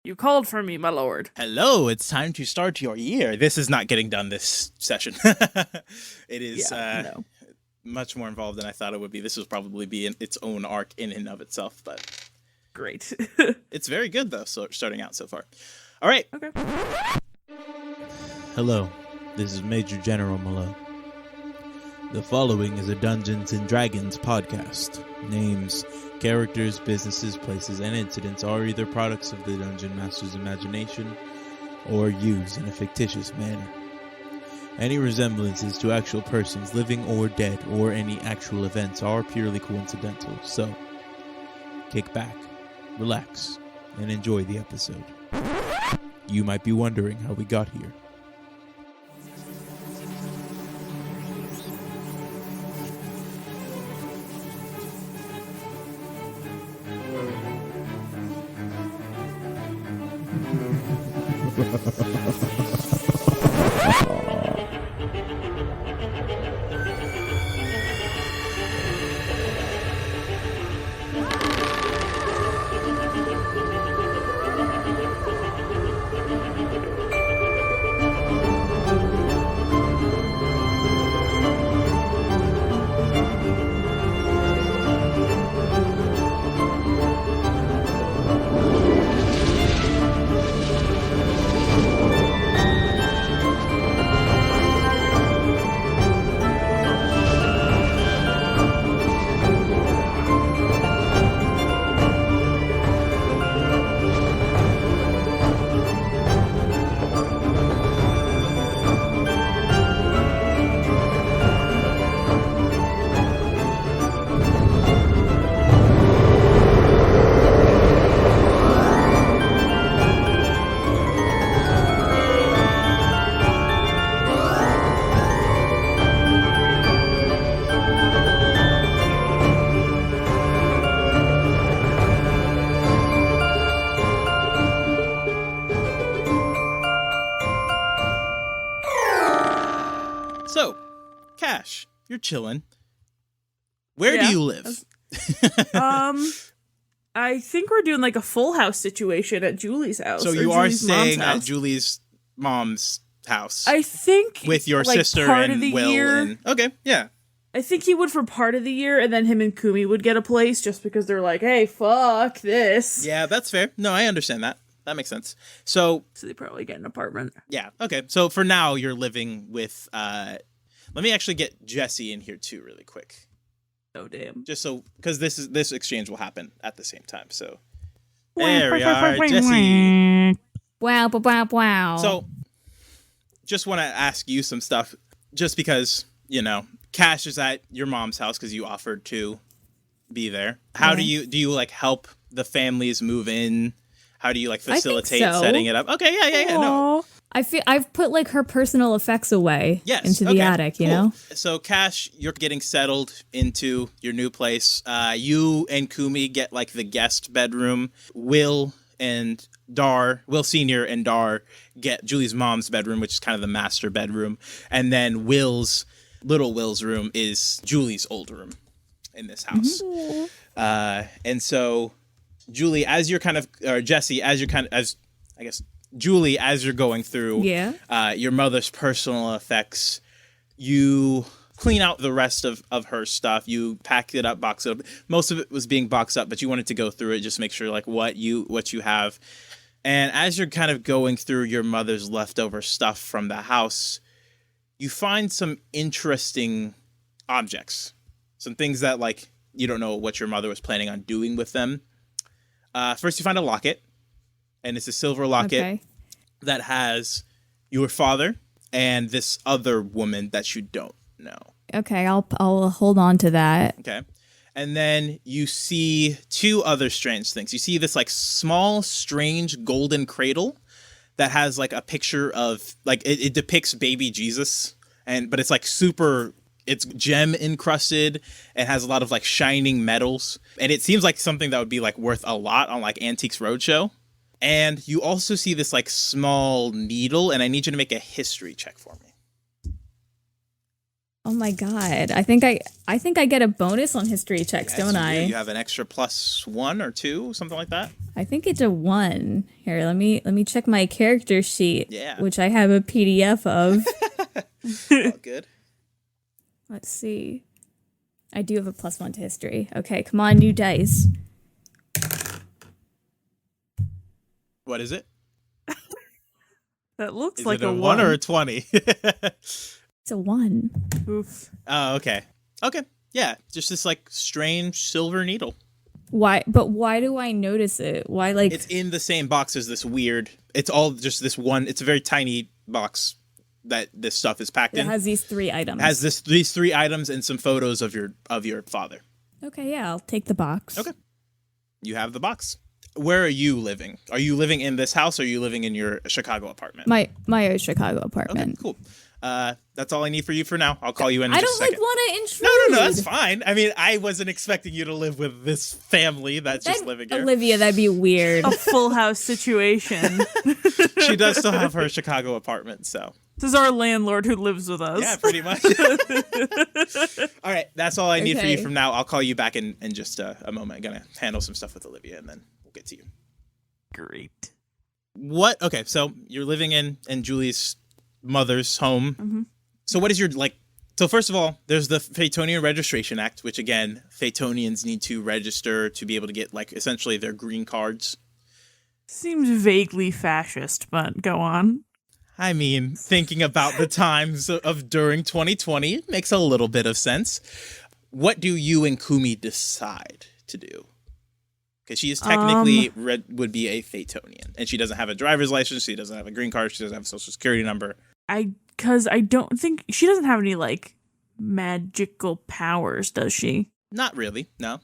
You called for me, my lord. Hello, it's time to start your year. This is not getting done this session. It is much more involved than I thought it would be. This will probably be its own arc in and of itself, but great. It's very good though, so starting out so far. All right. Okay. Hello, this is Major General Malone. The following is a Dungeons & Dragons podcast. Names, characters, businesses, places, and incidents are either products of the Dungeon Master's imagination or used in a fictitious manner. Any resemblances to actual persons, living or dead, or any actual events are purely coincidental, so kick back, relax, and enjoy the episode. You might be wondering how we got here. So, Cash, you're chilling. Where do you live? I think we're doing like a Full House situation at Julie's house. So you are staying at Julie's mom's house. I think with your like sister part and of the Will. year. And okay, yeah. I think he would for part of the year, and then him and Kumi would get a place just because they're like, "Hey, fuck this." Yeah, that's fair. No, I understand that. That makes sense. So they probably get an apartment. Yeah. Okay. So for now, you're living with. Let me actually get Jesse in here too, really quick. Oh damn! Just so, because this exchange will happen at the same time. So there we are, Jesse. Wow! Wow! Wow! So, just want to ask you some stuff, just because Cash is at your mom's house because you offered to be there. How do you like help the families move in? How do you like facilitate setting it up? Okay, yeah. No, I've put like her personal effects away into the attic, you know? So Cash, you're getting settled into your new place. You and Kumi get like the guest bedroom. Will Senior and Dar get Julie's mom's bedroom, which is kind of the master bedroom. And then little Will's room is Julie's old room in this house. Mm-hmm. And so Julie, as you're kind of, or Jesse, as Julie, as you're going through your mother's personal effects, you clean out the rest of her stuff. You pack it up, box it up. Most of it was being boxed up, but you wanted to go through it, just make sure like what you have. And as you're kind of going through your mother's leftover stuff from the house, you find some interesting objects, some things that like you don't know what your mother was planning on doing with them. First, you find a locket, and it's a silver locket that has your father and this other woman that you don't know. Okay, I'll hold on to that. Okay. And then you see two other strange things. You see this like small, strange golden cradle that has like a picture of like it depicts baby Jesus, but it's like super. It's gem encrusted and has a lot of like shining metals. And it seems like something that would be like worth a lot on like Antiques Roadshow. And you also see this like small needle, and I need you to make a history check for me. Oh my god! I think I get a bonus on history checks, don't I? You have an extra +1 or 2, something like that. I think it's a 1. Here, let me check my character sheet. Yeah. Which I have a PDF of. Oh, good. Let's see. I do have a +1 to history. Okay, come on, new dice. What is it? That looks Is like it a 1 or a 20? It's a 1. Oof. Oh, okay. Okay. Yeah, just this like strange silver needle. Why? But why do I notice it? Why, like... It's in the same box as this weird... It's all just this one... It's a very tiny box that this stuff is packed in. It has these 3 items. It has these 3 items and some photos of your father. Okay, yeah, I'll take the box. Okay. You have the box. Where are you living? Are you living in this house or are you living in your Chicago apartment? My Chicago apartment. Okay, cool. That's all I need for you for now. I'll call you in just a second. I don't want to intrude. No, that's fine. I mean, I wasn't expecting you to live with this family that's just living here. Olivia, that'd be weird. A full house situation. She does still have her Chicago apartment, so. This is our landlord who lives with us. Yeah, pretty much. All right, that's all I need for you from now. I'll call you back in just a moment. I'm going to handle some stuff with Olivia, and then we'll get to you. Great. What? Okay, so you're living in Julie's mother's home. Mm-hmm. So what is your, like, so first of all, there's the Phaetonian Registration Act, which again, Phaetonians need to register to be able to get, like, essentially their green cards. Seems vaguely fascist, but go on. I mean, thinking about the times of during 2020 makes a little bit of sense. What do you and Kumi decide to do? Because she is technically would be a Phaetonian, and she doesn't have a driver's license, she doesn't have a green card, she doesn't have a social security number. Because I don't think she doesn't have any like magical powers, does she? Not really, no.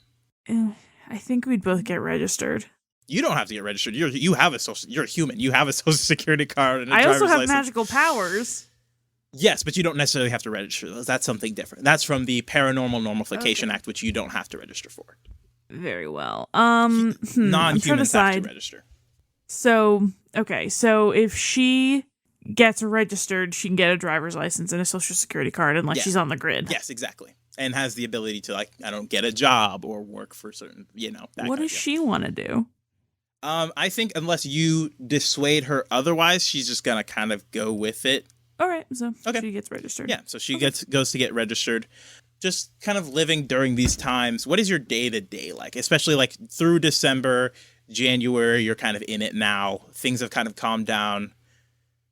I think we'd both get registered. You don't have to get registered. You're a human. You have a social security card and a driver's license. I also have magical powers. Yes, but you don't necessarily have to register those. That's something different. That's from the Paranormal Normification Act, which you don't have to register for. Very well. Non-humans have to register. So if she gets registered, she can get a driver's license and a social security card unless she's on the grid. Yes, exactly. And has the ability to, like, get a job or work for certain, that what does she want to do? I think unless you dissuade her otherwise, she's just going to kind of go with it. All right, so she gets registered. Yeah, so she goes to get registered. Just kind of living during these times. What is your day-to-day like? Especially, like, through December, January, you're kind of in it now. Things have kind of calmed down.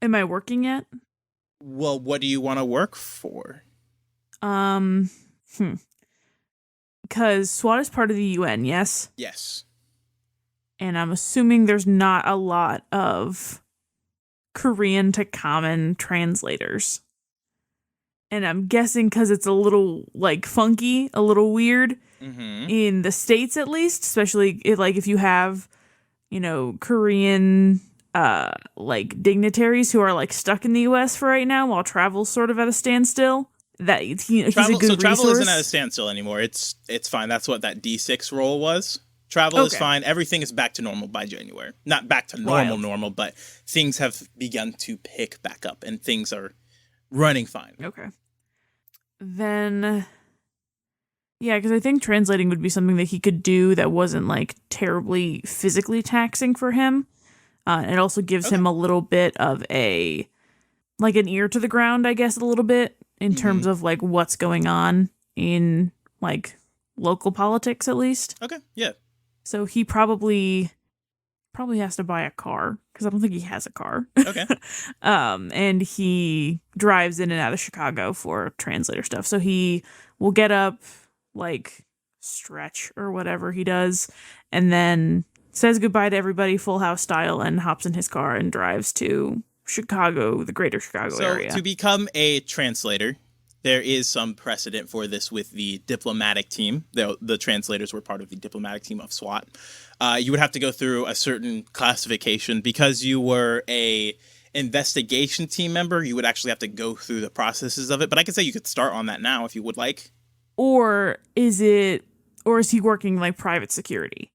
Am I working yet? Well, what do you want to work for? Because SWAT is part of the UN, yes? Yes. And I'm assuming there's not a lot of Korean to common translators. And I'm guessing because it's a little, like, funky, a little weird in the States, at least, especially if you have, Korean, like, dignitaries who are, like, stuck in the U.S. for right now while travel's sort of at a standstill. That he's a good resource. Travel isn't at a standstill anymore. It's fine. That's what that D6 roll was. Travel is fine. Everything is back to normal by January. Not back to normal, but things have begun to pick back up and things are running fine. Okay. Then, because I think translating would be something that he could do that wasn't, like, terribly physically taxing for him. It also gives him a little bit of an ear to the ground, I guess, a little bit, in terms of, like, what's going on in, like, local politics, at least. Okay, yeah. So he probably has to buy a car, because I don't think he has a car. Okay. And he drives in and out of Chicago for translator stuff. So he will get up, like, stretch or whatever he does, and then says goodbye to everybody full house style and hops in his car and drives to Chicago, the greater Chicago area. So to become a translator, there is some precedent for this with the diplomatic team. The translators were part of the diplomatic team of SWAT. You would have to go through a certain classification. Because you were a investigation team member, you would actually have to go through the processes of it. But I could say you could start on that now if you would like. Or is he working like private security?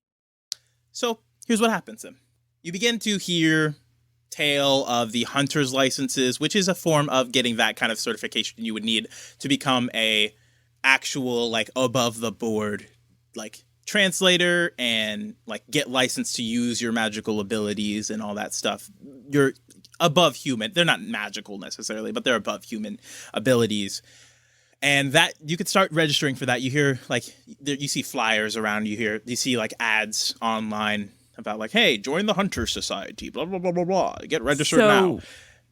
So here's what happens then. You begin to hear tail of the hunter's licenses, which is a form of getting that kind of certification you would need to become a actual like above the board like translator and like get licensed to use your magical abilities and all that stuff. You're above human. They're not magical necessarily, but they're above human abilities. And that you could start registering for that. You hear like you see flyers around. You see like ads online about like, hey, join the Hunter Society, blah, blah, blah, blah, blah. Get registered now.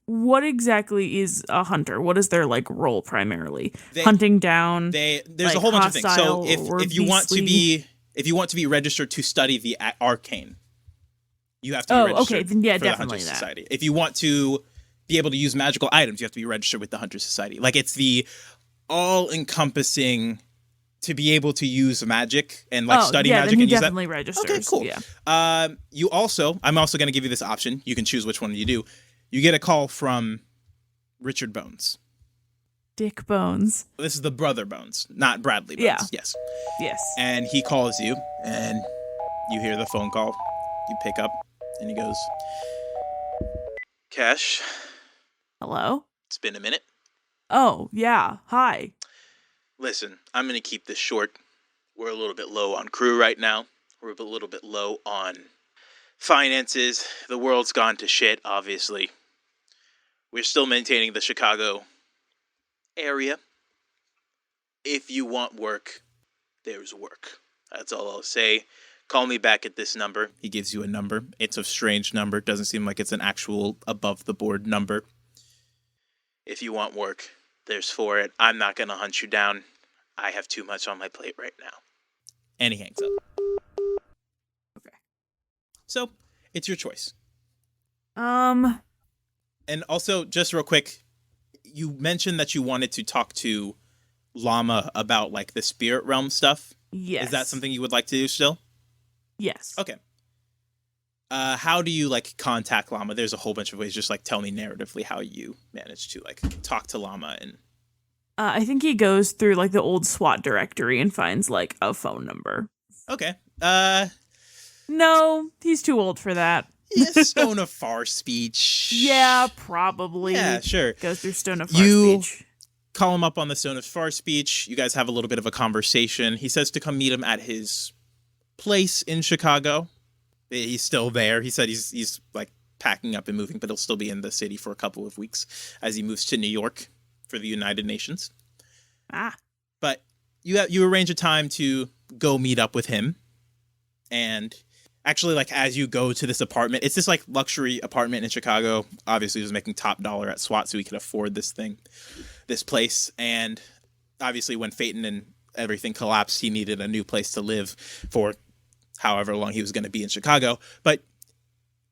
What exactly is a hunter? What is their like role primarily? Hunting down. There's like, a whole bunch of things. So if you want to be registered to study the arcane, you have to be registered okay, then yeah, for definitely the Hunter that. Society. If you want to be able to use magical items, you have to be registered with the Hunter Society. Like it's the all-encompassing to be able to use magic and like study magic and use that. Definitely registers. Okay, cool. Yeah. I'm also going to give you this option. You can choose which one you do. You get a call from Richard Bones. Dick Bones. This is the brother Bones, not Bradley Bones. Yeah. Yes. Yes. And he calls you, and you hear the phone call. You pick up, and he goes, Cash, Hello? it's been a minute. Oh, yeah. Hi. Listen, I'm going to keep this short. We're a little bit low on crew right now. We're a little bit low on finances. The world's gone to shit, obviously. We're still maintaining the Chicago area. If you want work, there's work. That's all I'll say. Call me back at this number. He gives you a number. It's a strange number. Doesn't seem like it's an actual above-the-board number. If you want work, there's for it. I'm not going to hunt you down. I have too much on my plate right now. And he hangs up. Okay. So, it's your choice. Um, And also, just real quick, you mentioned that you wanted to talk to Llama about, like, the spirit realm stuff. yes. Is that something you would like to do still? Yes. Okay. How do you, like, contact Llama? There's a whole bunch of ways. Just, like, tell me narratively how you managed to, like, talk to Llama and... I think he goes through, like, the old SWAT directory and finds, like, a phone number. Okay. No, he's too old for that. Yeah, Stone of Far Speech. Yeah, probably. Yeah, sure. Goes through Stone of Far You Speech. call him up on the Stone of Far Speech. You guys have a little bit of a conversation. He says to come meet him at his place in Chicago. He's still there. He said he's like packing up and moving, but he'll still be in the city for a couple of weeks as he moves to New York for the United Nations. Ah. But you arrange a time to go meet up with him. And actually, like, as you go to this apartment, it's this, like, luxury apartment in Chicago. Obviously, he was making top dollar at SWAT, so he could afford this place. And obviously, when Phaeton and everything collapsed, he needed a new place to live for however long he was going to be in Chicago. But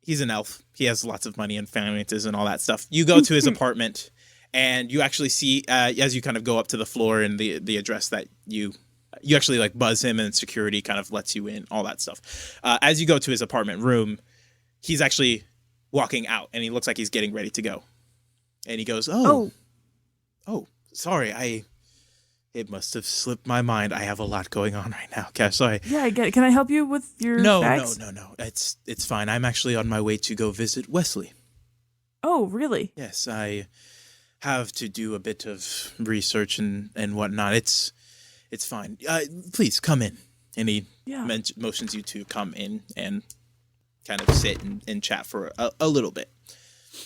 he's an elf. He has lots of money and finances and all that stuff. You go to his apartment, and you actually see, as you kind of go up to the floor and the address that you actually like buzz him and security kind of lets you in, all that stuff. As you go to his apartment room, he's actually walking out and he looks like he's getting ready to go. And he goes, Oh, sorry. It must have slipped my mind. I have a lot going on right now. Cash, sorry. Yeah, I get it. Can I help you with your bags? No. It's fine. I'm actually on my way to go visit Wesley. Oh, really? Yes, I have to do a bit of research and whatnot. It's fine. Please come in. And he motions you to come in and kind of sit and chat for a little bit.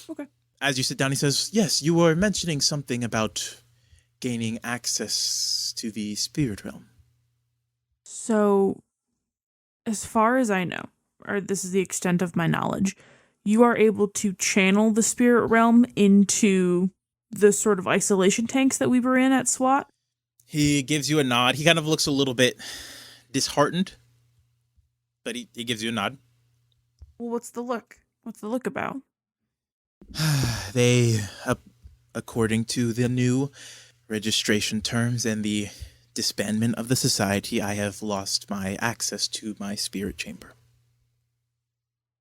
Okay. As you sit down, he says, yes, you were mentioning something about gaining access to the spirit realm. So, as far as I know, or this is the extent of my knowledge, you are able to channel the spirit realm into the sort of isolation tanks that we were in at SWAT. He gives you a nod. He kind of looks a little bit disheartened, but he gives you a nod. Well, what's the look? What's the look about? They, according to the new registration terms and the disbandment of the society, I have lost my access to my spirit chamber.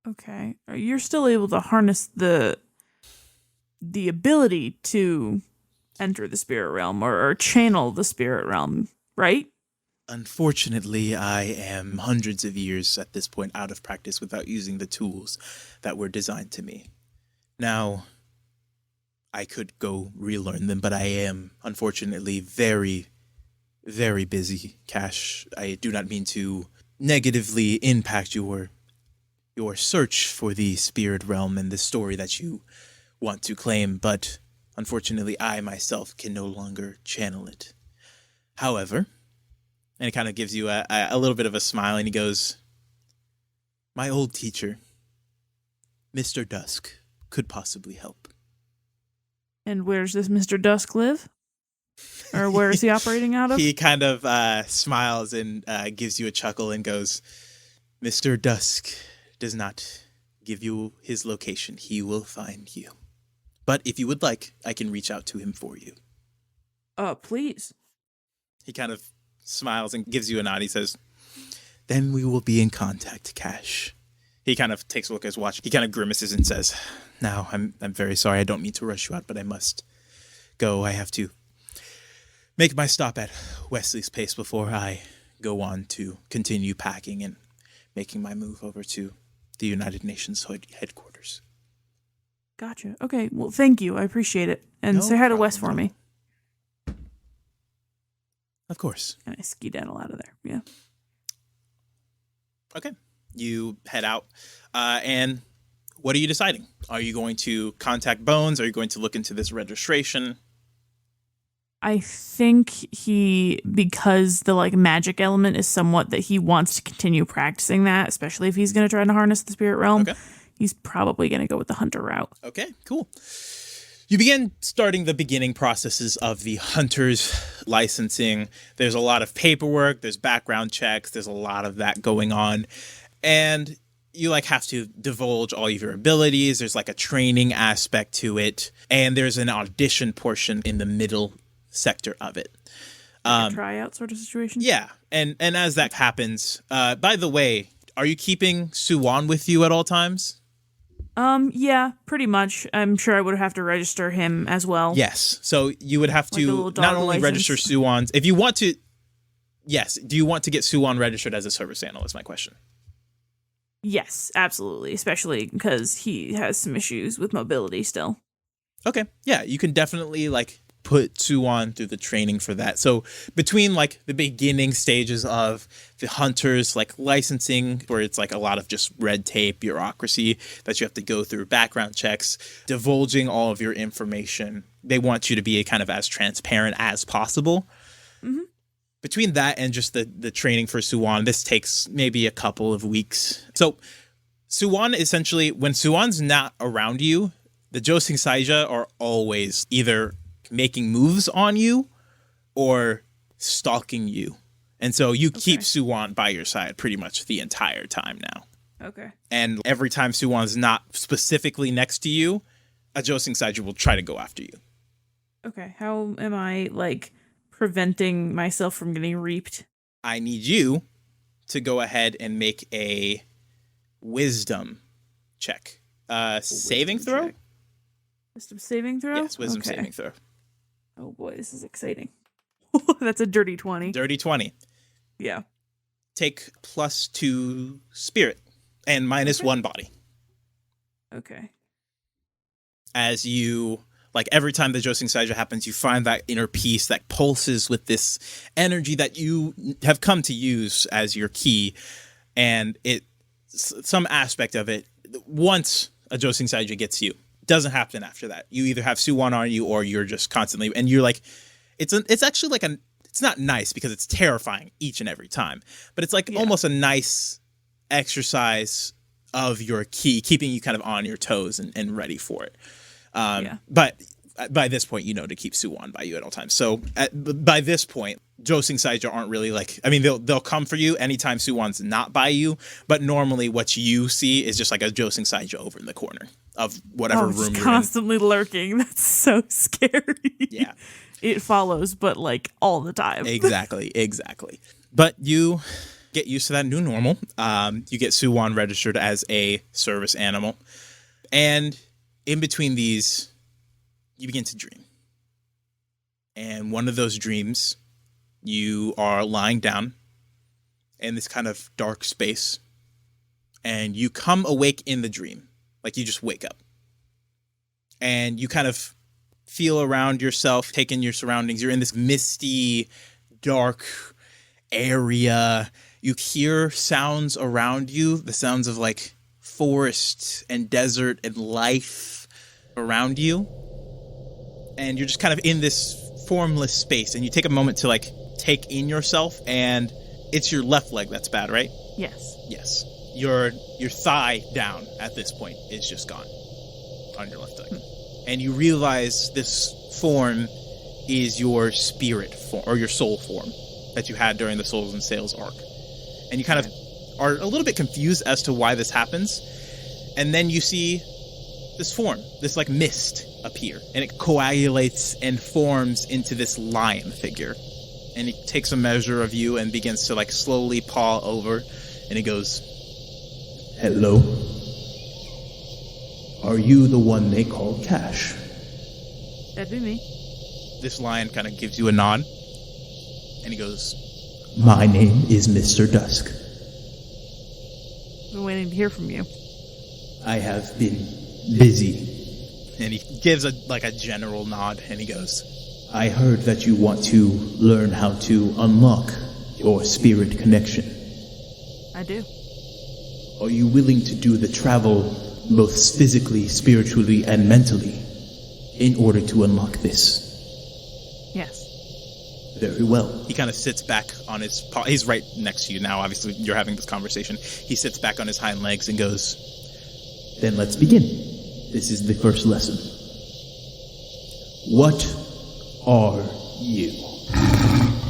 Okay. You're still able to harness the ability to enter the spirit realm or channel the spirit realm, right? Unfortunately, I am hundreds of years at this point out of practice without using the tools that were designed to me. Now, I could go relearn them, but I am, unfortunately, very, very busy, Cash. I do not mean to negatively impact your search for the spirit realm and the story that you want to claim, but unfortunately, I myself can no longer channel it. However, and it kind of gives you a little bit of a smile, and he goes, my old teacher, Mr. Dusk, could possibly help. And where's this Mr. Dusk live? Or where is he operating out of? He kind of smiles and gives you a chuckle and goes, Mr. Dusk does not give you his location. He will find you. But if you would like, I can reach out to him for you. Please. He kind of smiles and gives you a nod. He says, then we will be in contact, Cash. He kind of takes a look at his watch. He kind of grimaces and says, now, I'm very sorry. I don't mean to rush you out, but I must go. I have to make my stop at Wesley's Pace before I go on to continue packing and making my move over to the United Nations headquarters. Gotcha. Okay, well, thank you. I appreciate it. And No say hi to Wes for problem. me. Of course. And I skedaddle out of there. Yeah. Okay. You head out. And what are you deciding? Are you going to contact Bones? Are you going to look into this registration? I think because the magic element is somewhat that he wants to continue practicing that, especially if he's going to try to harness the spirit realm. Okay. He's probably going to go with the hunter route. Okay, cool. You begin starting the beginning processes of the hunter's licensing. There's a lot of paperwork, there's background checks, there's a lot of that going on. And you have to divulge all of your abilities. There's a training aspect to it. And there's an audition portion in the middle sector of it. A tryout sort of situation? Yeah. And as that happens, by the way, are you keeping Suwan with you at all times? Yeah, pretty much. I'm sure I would have to register him as well. Yes. So you would have a to little dog not only license. register Suwan's, if you want to, yes. Do you want to get Suwan registered as a service analyst? My question. Yes, absolutely. Especially because he has some issues with mobility still. Okay. Yeah, you can definitely put Suwan through the training for that. So between the beginning stages of the hunters licensing, where it's a lot of just red tape, bureaucracy that you have to go through, background checks, divulging all of your information. They want you to be kind of as transparent as possible. Mm-hmm. Between that and just the training for Suwan, this takes maybe a couple of weeks. So Suwan, essentially, when Suwan's not around you, the Josing Saija are always either making moves on you or stalking you. And so you keep Suwan by your side pretty much the entire time now. Okay. And every time Suwan's not specifically next to you, a Josing Saija will try to go after you. Okay. How am I preventing myself from getting reaped? I need you to go ahead and make a wisdom check. Saving throw? Check. Wisdom saving throw? Yes, wisdom saving throw. Oh boy, this is exciting. That's a dirty 20. Dirty 20. Yeah. Take +2 spirit and -1 body. Okay. As you, every time the Josing Saija happens, you find that inner peace that pulses with this energy that you have come to use as your key. And some aspect of it, once a Josing Saija gets you, doesn't happen after that. You either have Suwan on you or you're just constantly, and you're it's actually it's not nice because it's terrifying each and every time, but it's almost a nice exercise of your key, keeping you kind of on your toes and ready for it. But by this point, to keep Suwan by you at all times. So by this point, Josing Saija aren't really they'll come for you anytime Suwan's not by you, but normally what you see is just a Josing Saija over in the corner of whatever room just you're constantly lurking. That's so scary. Yeah. It follows, but all the time. Exactly. But you get used to that new normal. You get Suwan registered as a service animal. And in between these, you begin to dream. And one of those dreams, you are lying down in this kind of dark space. And you come awake in the dream. You just wake up. and you kind of feel around yourself, take in your surroundings. You're in this misty, dark area. You hear sounds around you, the sounds of like forest and desert and life around you. And you're just kind of in this formless space, and you take a moment to like take in yourself, and it's your left leg that's bad, right? Yes. Yes. Your thigh down at this point is just gone on your left leg. And you realize this form is your spirit form, or your soul form that you had during the Souls and Sails arc. And you kind of are a little bit confused as to why this happens. And then you see this form, this like mist appear, and it coagulates and forms into this lion figure. And he takes a measure of you and begins to like slowly paw over, and he goes, "Hello. Are you the one they call Cash?" That'd be me. This lion kind of gives you a nod, and he goes, "My name is Mr. Dusk. Been waiting to hear from you. I have been busy. and he gives a general nod, and he goes, I heard that you want to learn how to unlock your spirit connection. I do. Are you willing to do the travel, both physically, spiritually, and mentally, in order to unlock this? Yes. Very well. He kind of sits back on his paw. He's right next to you now. Obviously, you're having this conversation. He sits back on his hind legs and goes, Then let's begin. This is the first lesson. What are you?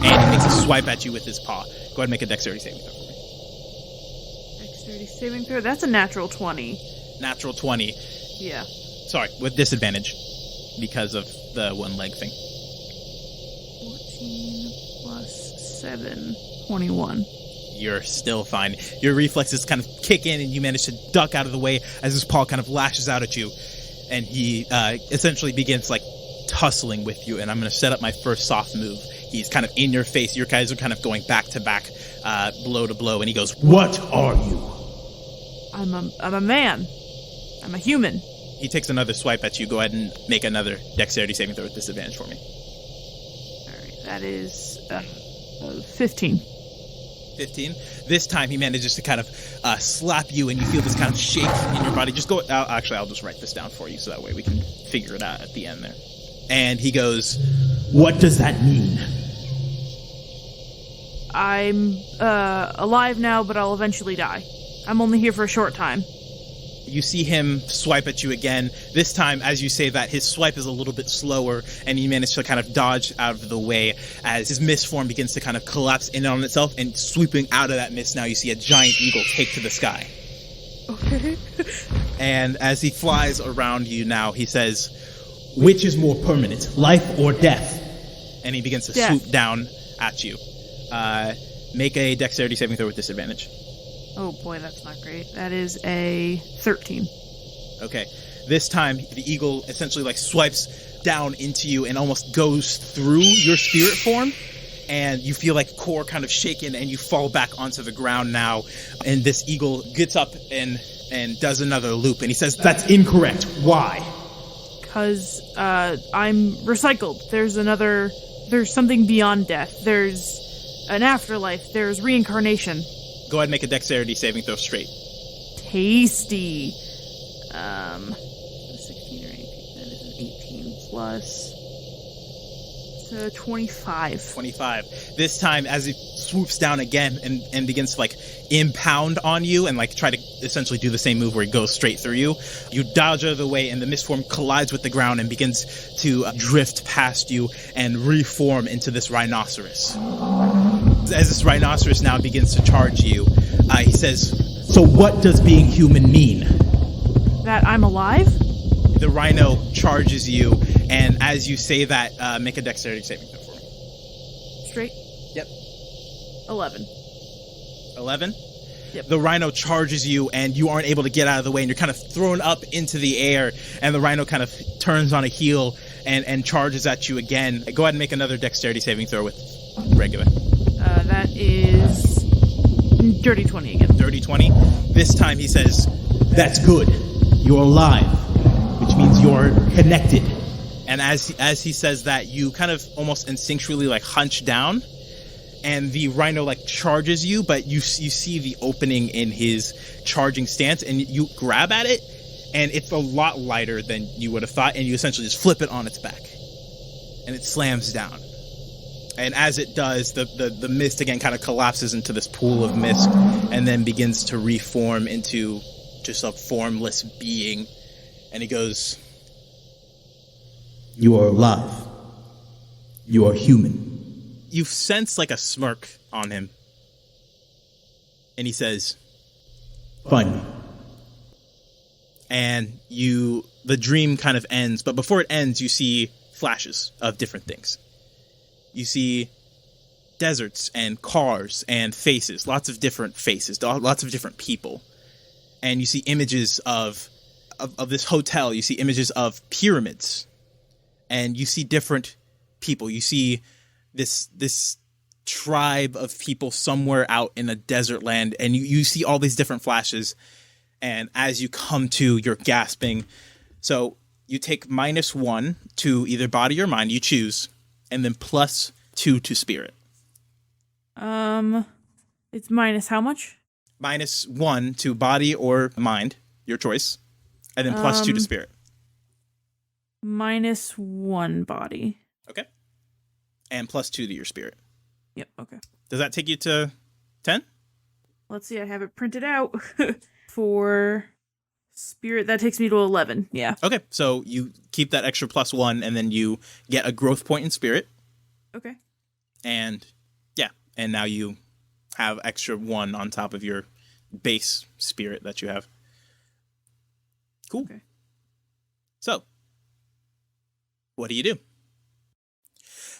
And he makes a swipe at you with his paw. Go ahead and make a dexterity saving throw for me. Dexterity saving throw? That's a natural 20. Natural 20. Yeah. Sorry, with disadvantage because of the one leg thing. 14 plus 7. 21. You're still fine. Your reflexes kind of kick in, and you manage to duck out of the way as his paw kind of lashes out at you. And he essentially begins, tussling with you. And I'm going to set up my first soft move. He's kind of in your face. Your guys are kind of going back to back, blow to blow. And he goes, What are you? I'm a man. I'm a human. He takes another swipe at you. Go ahead and make another dexterity saving throw with disadvantage for me. Alright, that is 15. 15. This time he manages to kind of slap you, and you feel this kind of shake in your body. Just go. Actually, I'll just write this down for you so that way we can figure it out at the end there. And he goes, What does that mean? I'm alive now, but I'll eventually die. I'm only here for a short time. You see him swipe at you again. This time, as you say that, his swipe is a little bit slower, and you manage to kind of dodge out of the way as his mist form begins to kind of collapse in on itself, and sweeping out of that mist now you see a giant eagle take to the sky. Okay. And as he flies around you now, he says, Which is more permanent, life or death? and he begins to Death. swoop down at you. Make a dexterity saving throw with disadvantage. Oh boy, that's not great. That is a 13. Okay. This time, the eagle essentially swipes down into you and almost goes through your spirit form. And you feel core kind of shaken, and you fall back onto the ground now. And this eagle gets up and does another loop. And he says, That's incorrect. Why? Because I'm recycled. There's something beyond death. There's an afterlife. There's reincarnation. go ahead and make a dexterity saving throw straight. Tasty. 16 or 18. That is an 18 plus. So 25. 25. This time, as he swoops down again and begins to impound on you and try to essentially do the same move where he goes straight through you, you dodge out of the way, and the mist form collides with the ground and begins to drift past you and reform into this rhinoceros. As this rhinoceros now begins to charge you, he says, So what does being human mean? That I'm alive? the rhino charges you, and as you say that, make a dexterity saving throw for me. Straight? Yep. 11. 11? Yep. The rhino charges you, and you aren't able to get out of the way, and you're kind of thrown up into the air, and the rhino kind of turns on a heel and charges at you again. Go ahead and make another dexterity saving throw with regular. That is dirty 20 again. Dirty 20. This time he says, That's good. You're alive, which which means you're connected. And as he says that, you kind of almost instinctually like hunch down, and the rhino like charges you, but you see the opening in his charging stance, and you grab at it, and it's a lot lighter than you would have thought, and you essentially just flip it on its back, and it slams down. And as it does, the mist again kind of collapses into this pool of mist, and then begins to reform into just a formless being. And he goes, You are alive. You are human. you sense like a smirk on him. And he says, Find me. and the dream kind of ends, but before it ends, you see flashes of different things. You see deserts and cars and faces, lots of different faces, lots of different people. And you see images of this hotel. You see images of pyramids, and you see different people. You see this tribe of people somewhere out in a desert land, and you see all these different flashes. And as you come to, you're gasping. So you take -1 to either body or mind, you choose, and then +2 to spirit. It's minus how much? -1 to body or mind, your choice, and then +2 to spirit. -1 body. Okay. And +2 to your spirit. Yep, okay. Does that take you to 10? Let's see, I have it printed out. For spirit, that takes me to 11. Yeah. Okay, so you keep that extra +1, and then you get a growth point in spirit. Okay. And yeah, and now you have extra 1 on top of your base spirit that you have. Cool. Okay. So, what do you do?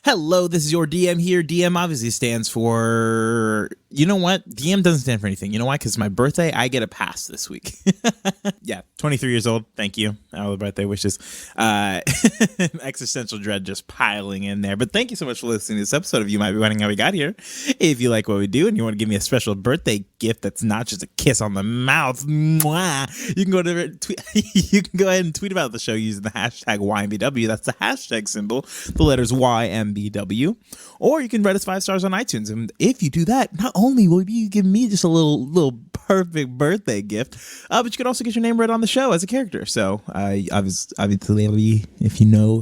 Hello, this is your DM here. DM obviously stands for... You know what? DM doesn't stand for anything. You know why? Because it's my birthday. I get a pass this week. Yeah, 23 years old. Thank you. All the birthday wishes. Existential dread just piling in there. But thank you so much for listening to this episode of You Might Be Wondering How We Got Here. If you like what we do and you want to give me a special birthday gift that's not just a kiss on the mouth, mwah, you can go to you can go ahead and tweet about the show using the hashtag YMBW. That's the hashtag symbol, the letters YMBW. Or you can rate us 5 stars on iTunes. And if you do that, not only will you give me just a little perfect birthday gift, but you can also get your name read on the show as a character. So obviously, if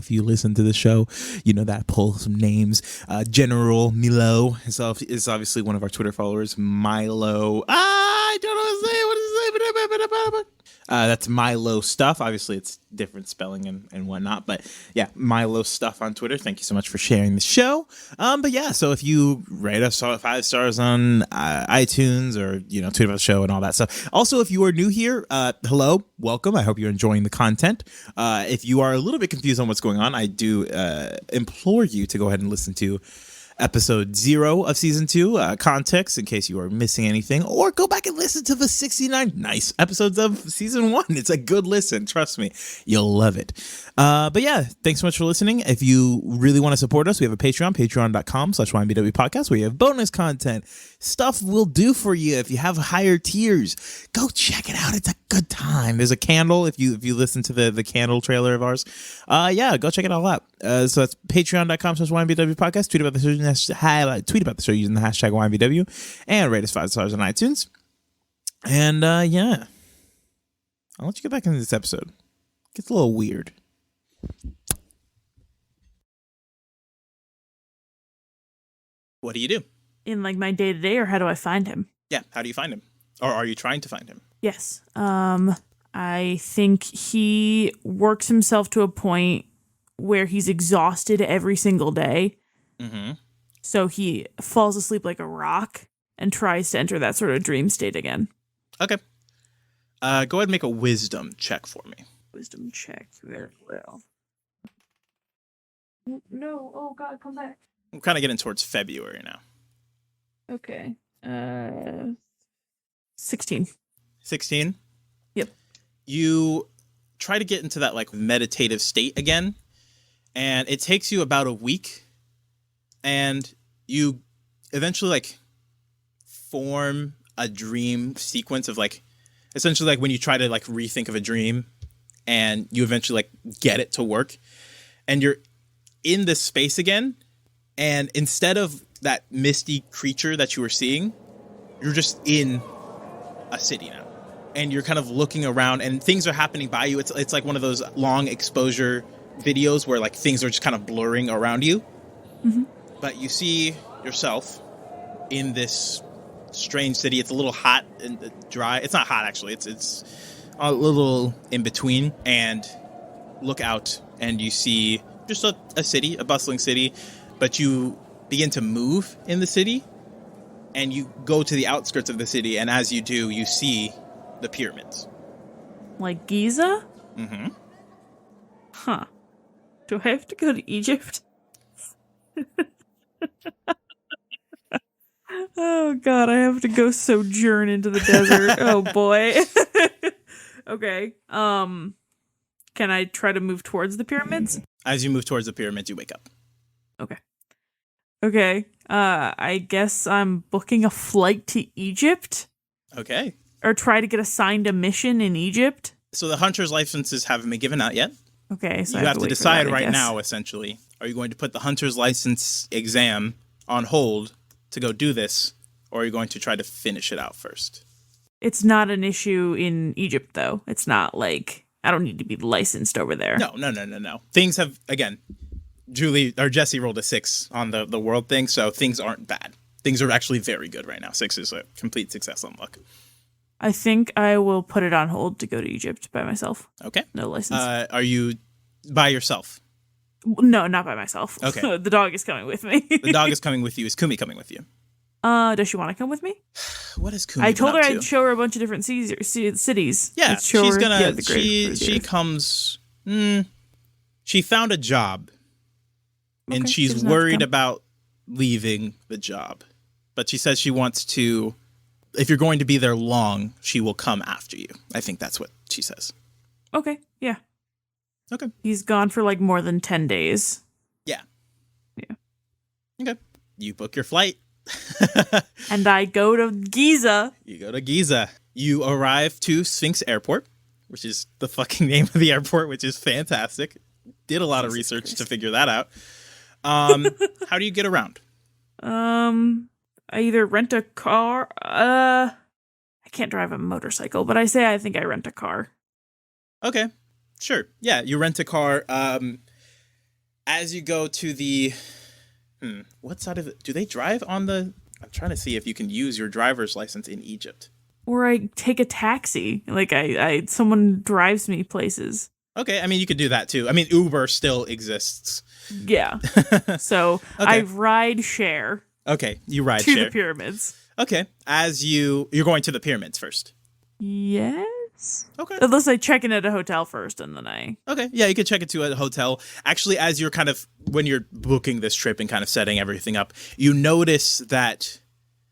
you listen to the show, you know that I pull some names. General Milo is obviously one of our Twitter followers. Milo, I don't know what to say. What is it? That's Milo Stuff. Obviously, it's different spelling and whatnot. But yeah, Milo Stuff on Twitter. Thank you so much for sharing the show. But yeah, so if you rate us 5 stars on iTunes or, tweet about the show and all that stuff. Also, if you are new here, hello, welcome. I hope you're enjoying the content. If you are a little bit confused on what's going on, I do implore you to go ahead and listen to episode 0 of season 2, context, in case you are missing anything, or go back and listen to the 69 nice episodes of season 1. It's a good listen. Trust me, you'll love it. But yeah, thanks so much for listening. If you really want to support us, we have a Patreon, patreon.com/YMBW podcast, where you have bonus content, stuff we'll do for you. If you have higher tiers, go check it out. It's a good time. There's a candle. If you listen to the candle trailer of ours, yeah, go check it all out. So that's patreon.com/YMBW podcast. Tweet about the show using the hashtag YMBW, and rate us 5 stars on iTunes. And yeah, I'll let you get back into this episode. It gets a little weird. What do you do? In like my day to day, or how do I find him? Yeah, how do you find him? Or are you trying to find him? Yes. I think he works himself to a point where he's exhausted every single day. Mm-hmm. So he falls asleep like a rock and tries to enter that sort of dream state again. Okay. Go ahead and make a wisdom check for me. Wisdom check. Very well. No. Oh, God, come back. I'm kind of getting towards February now. Okay. 16. 16? Yep. You try to get into that like meditative state again, and it takes you about a week, and you eventually like form a dream sequence of like, essentially like when you try to like rethink of a dream, and you eventually like get it to work, and you're in this space again, and instead of that misty creature that you were seeing, you're just in a city now, and you're kind of looking around, and things are happening by you. It's like one of those long exposure videos where like things are just kind of blurring around you. Mm-hmm. But you see yourself in this strange city. It's a little hot and dry. It's not hot actually. It's a little in between. And look out, and you see just a city, a bustling city. But you begin to move in the city, and you go to the outskirts of the city. And as you do, you see the pyramids. Like Giza? Mm-hmm. Huh. Do I have to go to Egypt? Oh god, I have to go sojourn into the desert. Oh boy. Okay. Can I try to move towards the pyramids? As you move towards the pyramids, you wake up. Okay. Okay. I guess I'm booking a flight to Egypt Okay. or try to get assigned a mission in Egypt. So the hunter's licenses haven't been given out yet. Okay, so You I have to wait for decide that, I right guess. now, essentially. Are you going to put the hunter's license exam on hold to go do this, or are you going to try to finish it out first? It's not an issue in Egypt, though. It's not like I don't need to be licensed over there. No. Things have, again, Jesse rolled a 6 on the world thing, so things aren't bad. Things are actually very good right now. 6 is a complete success on luck. I think I will put it on hold to go to Egypt by myself. Okay. No license. Are you by yourself? No, not by myself. Okay. The dog is coming with me. The dog is coming with you. Is Kumi coming with you? Does she want to come with me? What is Kumi I told her been up I'd to? show her a bunch of different cities. Yeah, Let's show she's her- gonna. yeah, the great she crusaders. comes. She found a job, and Okay, she she's doesn't have to worried come. about leaving the job. But she says she wants to. If you're going to be there long, she will come after you. I think that's what she says. Okay, yeah. Okay. He's gone for like more than 10 days. Yeah. Yeah. Okay. You book your flight. And I go to Giza. You go to Giza. You arrive to Sphinx Airport, which is the fucking name of the airport, which is fantastic. Did a lot of Jesus research Christ. to figure that out. How do you get around? I either rent a car. I can't drive a motorcycle, but I think I rent a car. Okay, sure. Yeah, you rent a car. As you go to the, what side of it? Do they drive on the? I'm trying to see if you can use your driver's license in Egypt. Or I take a taxi. Like I someone drives me places. Okay, I mean you could do that too. I mean Uber still exists. Yeah. So I ride share Okay, you ride to share. the pyramids. Okay, as you're going to the pyramids first. Yes. Okay. Unless I check in at a hotel first and then I. Okay, yeah, you could check it to a hotel. Actually, as you're when you're booking this trip and kind of setting everything up, you notice that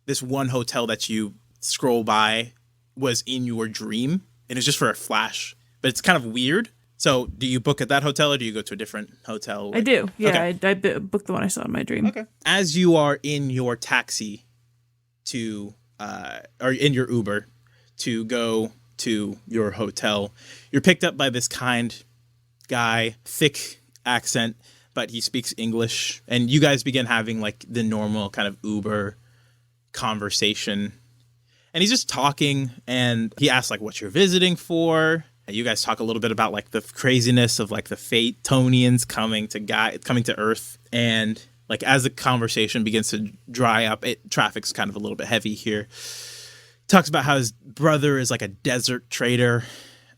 this one hotel that you scroll by was in your dream, and it's just for a flash, but it's kind of weird. So, do you book at that hotel, or do you go to a different hotel? I do. Yeah, Okay. I booked the one I saw in my dream. Okay. As you are in your taxi or in your Uber to go to your hotel, you're picked up by this kind guy, thick accent, but he speaks English, and you guys begin having like the normal kind of Uber conversation. And he's just talking, and he asks like what you're visiting for. And you guys talk a little bit about like the craziness of like the Fatonians coming to Earth, and like as the conversation begins to dry up, traffic's kind of a little bit heavy here. Talks about how his brother is like a desert trader,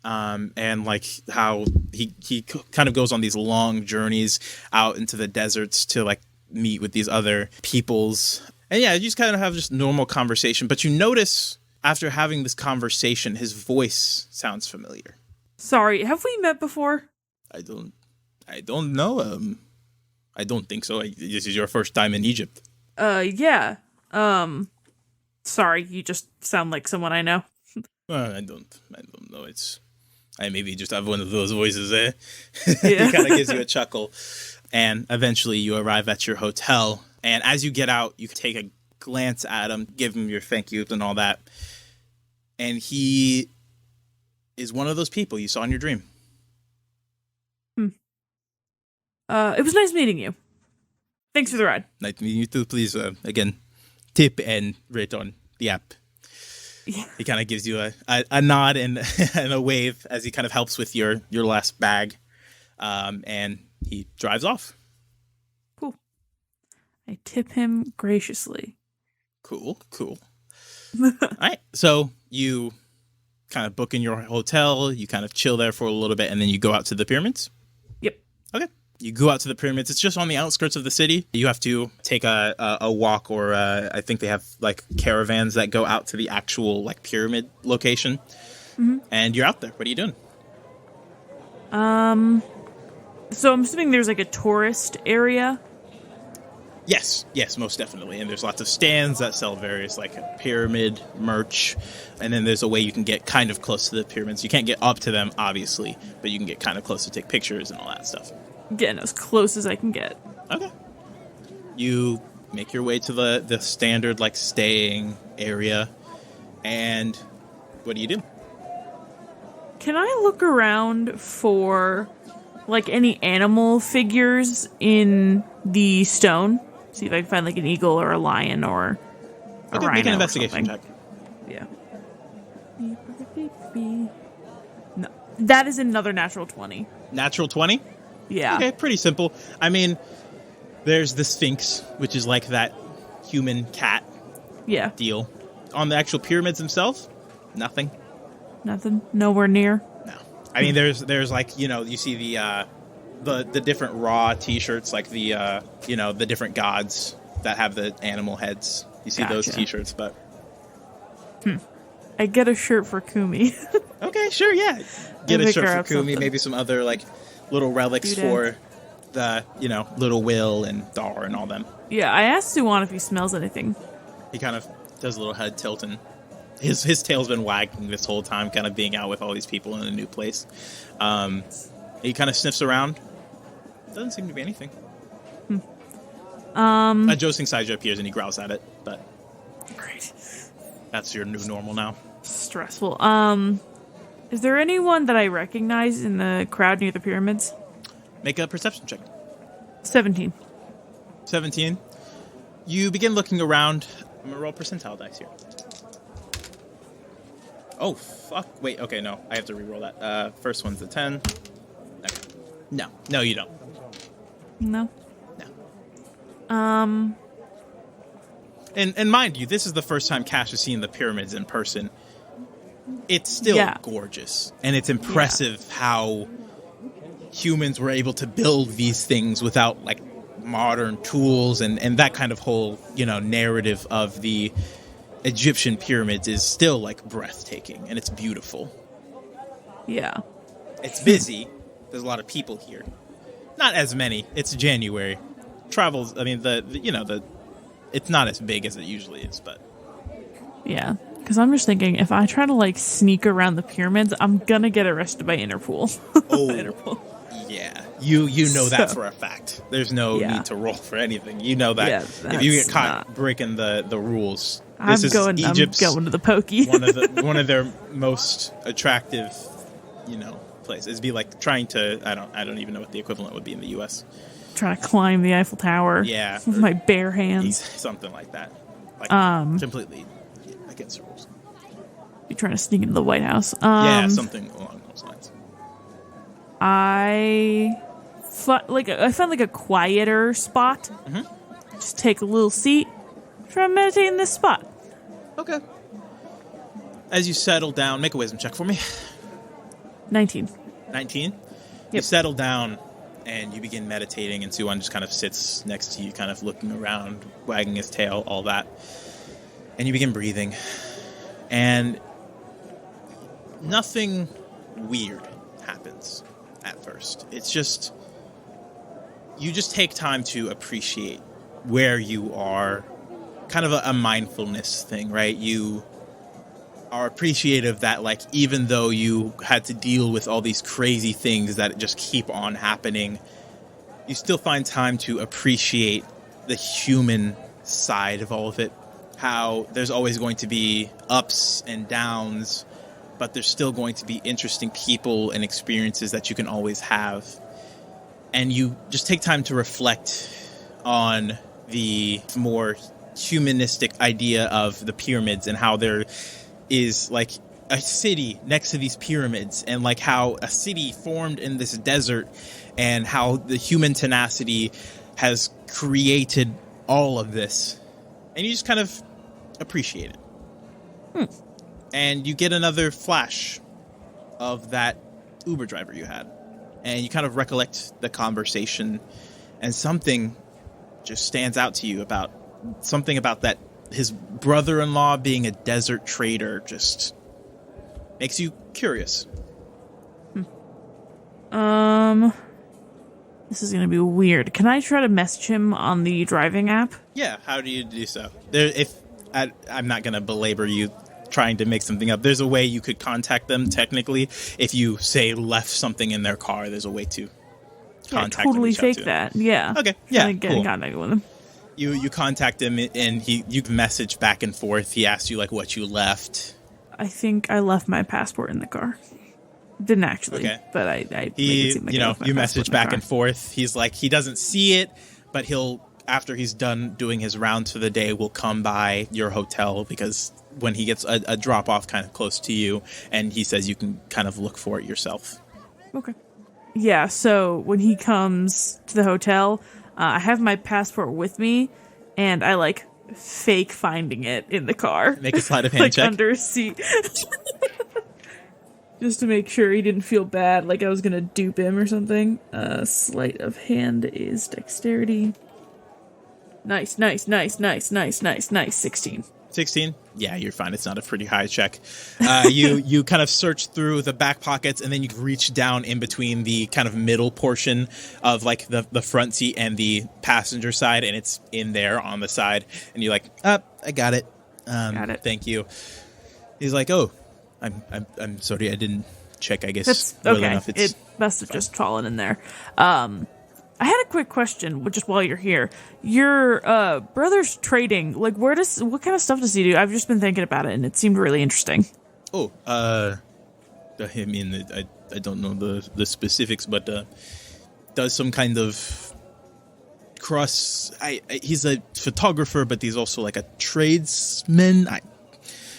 and like how he kind of goes on these long journeys out into the deserts to like meet with these other peoples. And yeah, you just kind of have just normal conversation, but you notice after having this conversation, his voice sounds familiar. Sorry, have we met before? I don't know. I don't think so. This is your first time in Egypt. Yeah. Sorry, you just sound like someone I know. I don't know. I maybe just have one of those voices, eh? Yeah. He kind of gives you a chuckle. And eventually you arrive at your hotel. And as you get out, you take a glance at him, give him your thank yous and all that. And he is one of those people you saw in your dream. It was nice meeting you. Thanks for the ride. Nice to meet you too. Please, again, tip and rate on the app. Yeah. He kind of gives you a nod and, and a wave as he kind of helps with your last bag. And he drives off. Cool. I tip him graciously. Cool. All right. So you kind of book in your hotel. You kind of chill there for a little bit, and then you go out to the pyramids. Yep. Okay. You go out to the pyramids. It's just on the outskirts of the city. You have to take a walk, or I think they have like caravans that go out to the actual like pyramid location. Mm-hmm. And you're out there. What are you doing? So I'm assuming there's like a tourist area. Yes, most definitely. And there's lots of stands that sell various like pyramid merch. And then there's a way you can get kind of close to the pyramids. You can't get up to them, obviously, but you can get kind of close to take pictures and all that stuff. Getting as close as I can get. Okay. You make your way to the standard like staying area. And what do? Can I look around for like any animal figures in the stone? See if I can find like an eagle or a lion or a rhino. Make an investigation check. Yeah. No, that is another natural 20. Natural 20? Yeah. Okay, pretty simple. I mean, there's the Sphinx, which is like that human cat Yeah. deal. On the actual pyramids themselves, nothing. Nothing. Nowhere near. No. I mean, there's like, you see the different raw T-shirts, like the the different gods that have the animal heads. You see those Gotcha. T-shirts, but I get a shirt for Kumi. okay, sure, yeah. Get a pick shirt her for up Kumi, something. maybe some other like little relics Doodad. for the little Will and Dar and all them. Yeah, I asked Suwan if he smells anything. He kind of does a little head tilt, and his tail's been wagging this whole time, kind of being out with all these people in a new place. He kind of sniffs around. Doesn't seem to be anything. A Josing Saija appears and he growls at it, but Great. that's your new normal now. Stressful. Is there anyone that I recognize in the crowd near the pyramids? Make a perception check. 17. 17. You begin looking around. I'm going to roll percentile dice here. Oh, fuck. Wait, okay, no. I have to re-roll that. First one's a 10. Okay. No, you don't. No. No. And mind you, this is the first time Cash has seen the pyramids in person. It's still gorgeous. And it's impressive how humans were able to build these things without, like, modern tools. And that kind of whole, narrative of the Egyptian pyramids is still, like, breathtaking. And it's beautiful. Yeah. It's busy. There's a lot of people here. Not as many. It's January. Travels, I mean, it's not as big as it usually is, but... Yeah. Because I'm just thinking, if I try to, like, sneak around the pyramids, I'm gonna get arrested by Interpol. Oh, Interpol. yeah. You know that So- for a fact. There's no Yeah. need to roll for anything. You know that Yeah, if you get that's caught not- breaking the rules, I'm this is going Egypt's to the pokey. one of their most attractive, places. It'd be like trying to I don't even know what the equivalent would be in the US. Trying to climb the Eiffel Tower. Yeah. With my bare hands. Something like that. Like completely against the rules. Be trying to sneak into the White House. Yeah, something along those lines. I found like a quieter spot. Mm-hmm. Just take a little seat. Try to meditate in this spot. Okay. As you settle down, make a wisdom check for me. 19. 19? You Yep. settle down and you begin meditating, and Suwan just kind of sits next to you, kind of looking around, wagging his tail, all that. And you begin breathing. And nothing weird happens at first. It's just... You just take time to appreciate where you are. Kind of a mindfulness thing, right? You are appreciative that, like, even though you had to deal with all these crazy things that just keep on happening, you still find time to appreciate the human side of all of it. How there's always going to be ups and downs, but there's still going to be interesting people and experiences that you can always have. and you just take time to reflect on the more humanistic idea of the pyramids and how there is like a city next to these pyramids, and like how a city formed in this desert, and how the human tenacity has created all of this, and you just kind of appreciate it. And you get another flash of that Uber driver you had, and you kind of recollect the conversation, and something just stands out to you about something about that his brother-in-law being a desert trader just makes you curious. This is gonna be weird. Can I try to message him on the driving app? Yeah, how do you do so? I'm not gonna belabor you trying to make something up. There's a way you could contact them technically. If you say left something in their car, there's a way to contact them. Totally reach out fake to them. that. Yeah. Okay. Yeah. Get in Cool. contact with him. You contact him, and you message back and forth. He asks you like what you left. I think I left my passport in the car. Didn't actually, Okay. but I make it He, seem like I you left my you passport message in the back car. and forth. He's like, he doesn't see it, but he'll, after he's done doing his rounds for the day, will come by your hotel, because when he gets a drop off kind of close to you, and he says you can kind of look for it yourself. Okay. Yeah, so when he comes to the hotel, I have my passport with me, and I like fake finding it in the car. Make a sleight of hand like check. under a seat. Just to make sure he didn't feel bad, like I was gonna dupe him or something. Sleight of hand is dexterity. Nice. 16. 16? Yeah, you're fine. It's not a pretty high check. You kind of search through the back pockets, and then you reach down in between the kind of middle portion of like the front seat and the passenger side, and it's in there on the side. And you're like, I got it. Got it. Thank you. He's like, oh, I'm sorry, I didn't check. I guess That's well okay. enough. It's It must have just fallen in there. I had a quick question, just while you're here. Your brother's trading. Like, what kind of stuff does he do? I've just been thinking about it, and it seemed really interesting. Oh, I mean, I don't know the specifics, but does some kind of cross. He's a photographer, but he's also like a tradesman.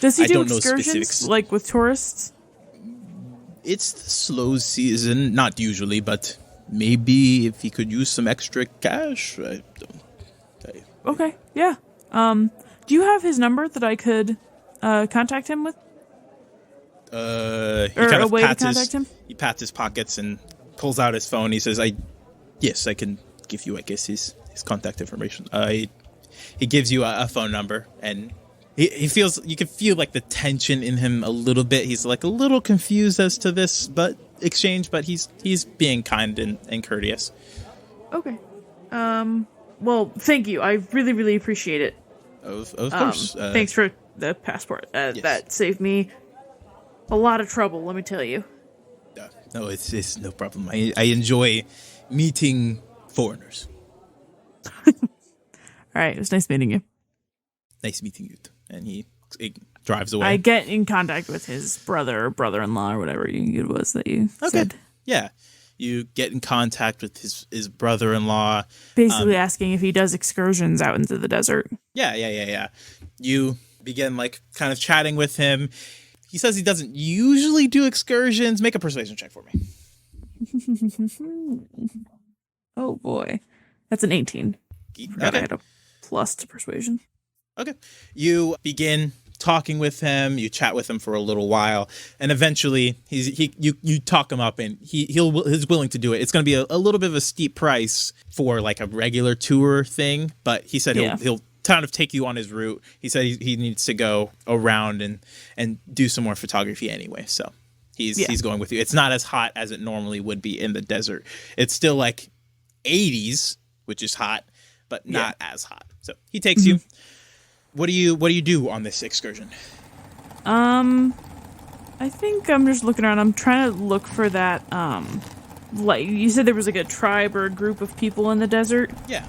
Does he I do don't know excursions, specifics. like with tourists? It's the slow season, not usually, but maybe if he could use some extra cash. Okay, yeah. Do you have his number that I could contact him with? He Or kind a of way to pats contact him? He pats his pockets and pulls out his phone. He says, yes, I can give you, I guess, his contact information. He gives you a phone number, and he feels, you can feel like the tension in him a little bit. He's like a little confused as to this exchange, but he's being kind and courteous. Okay. Well, thank you. I really, really appreciate it. Of course. Thanks for the passport. Yes. That saved me a lot of trouble, let me tell you. No, it's no problem. I enjoy meeting foreigners. All right, it was nice meeting you. Nice meeting you. And he drives away. I get in contact with his brother or brother-in-law or whatever it was that you said. Yeah. You get in contact with his brother-in-law. Basically asking if he does excursions out into the desert. Yeah. You begin like kind of chatting with him. He says he doesn't usually do excursions. Make a persuasion check for me. Oh boy. That's an 18. Forgot I Okay. had a plus to persuasion. Okay. You begin talking with him. You chat with him for a little while, and eventually you talk him up, and he's willing to do it. It's going to be a little bit of a steep price for like a regular tour thing, but he said he'll kind of take you on his route. He said he needs to go around and do some more photography anyway, so he's going with you. It's not as hot as it normally would be in the desert. It's still like 80s, which is hot, but not as hot. So he takes you. What do you do on this excursion? I think I'm just looking around. I'm trying to look for that, like, you said there was like a tribe or a group of people in the desert. Yeah.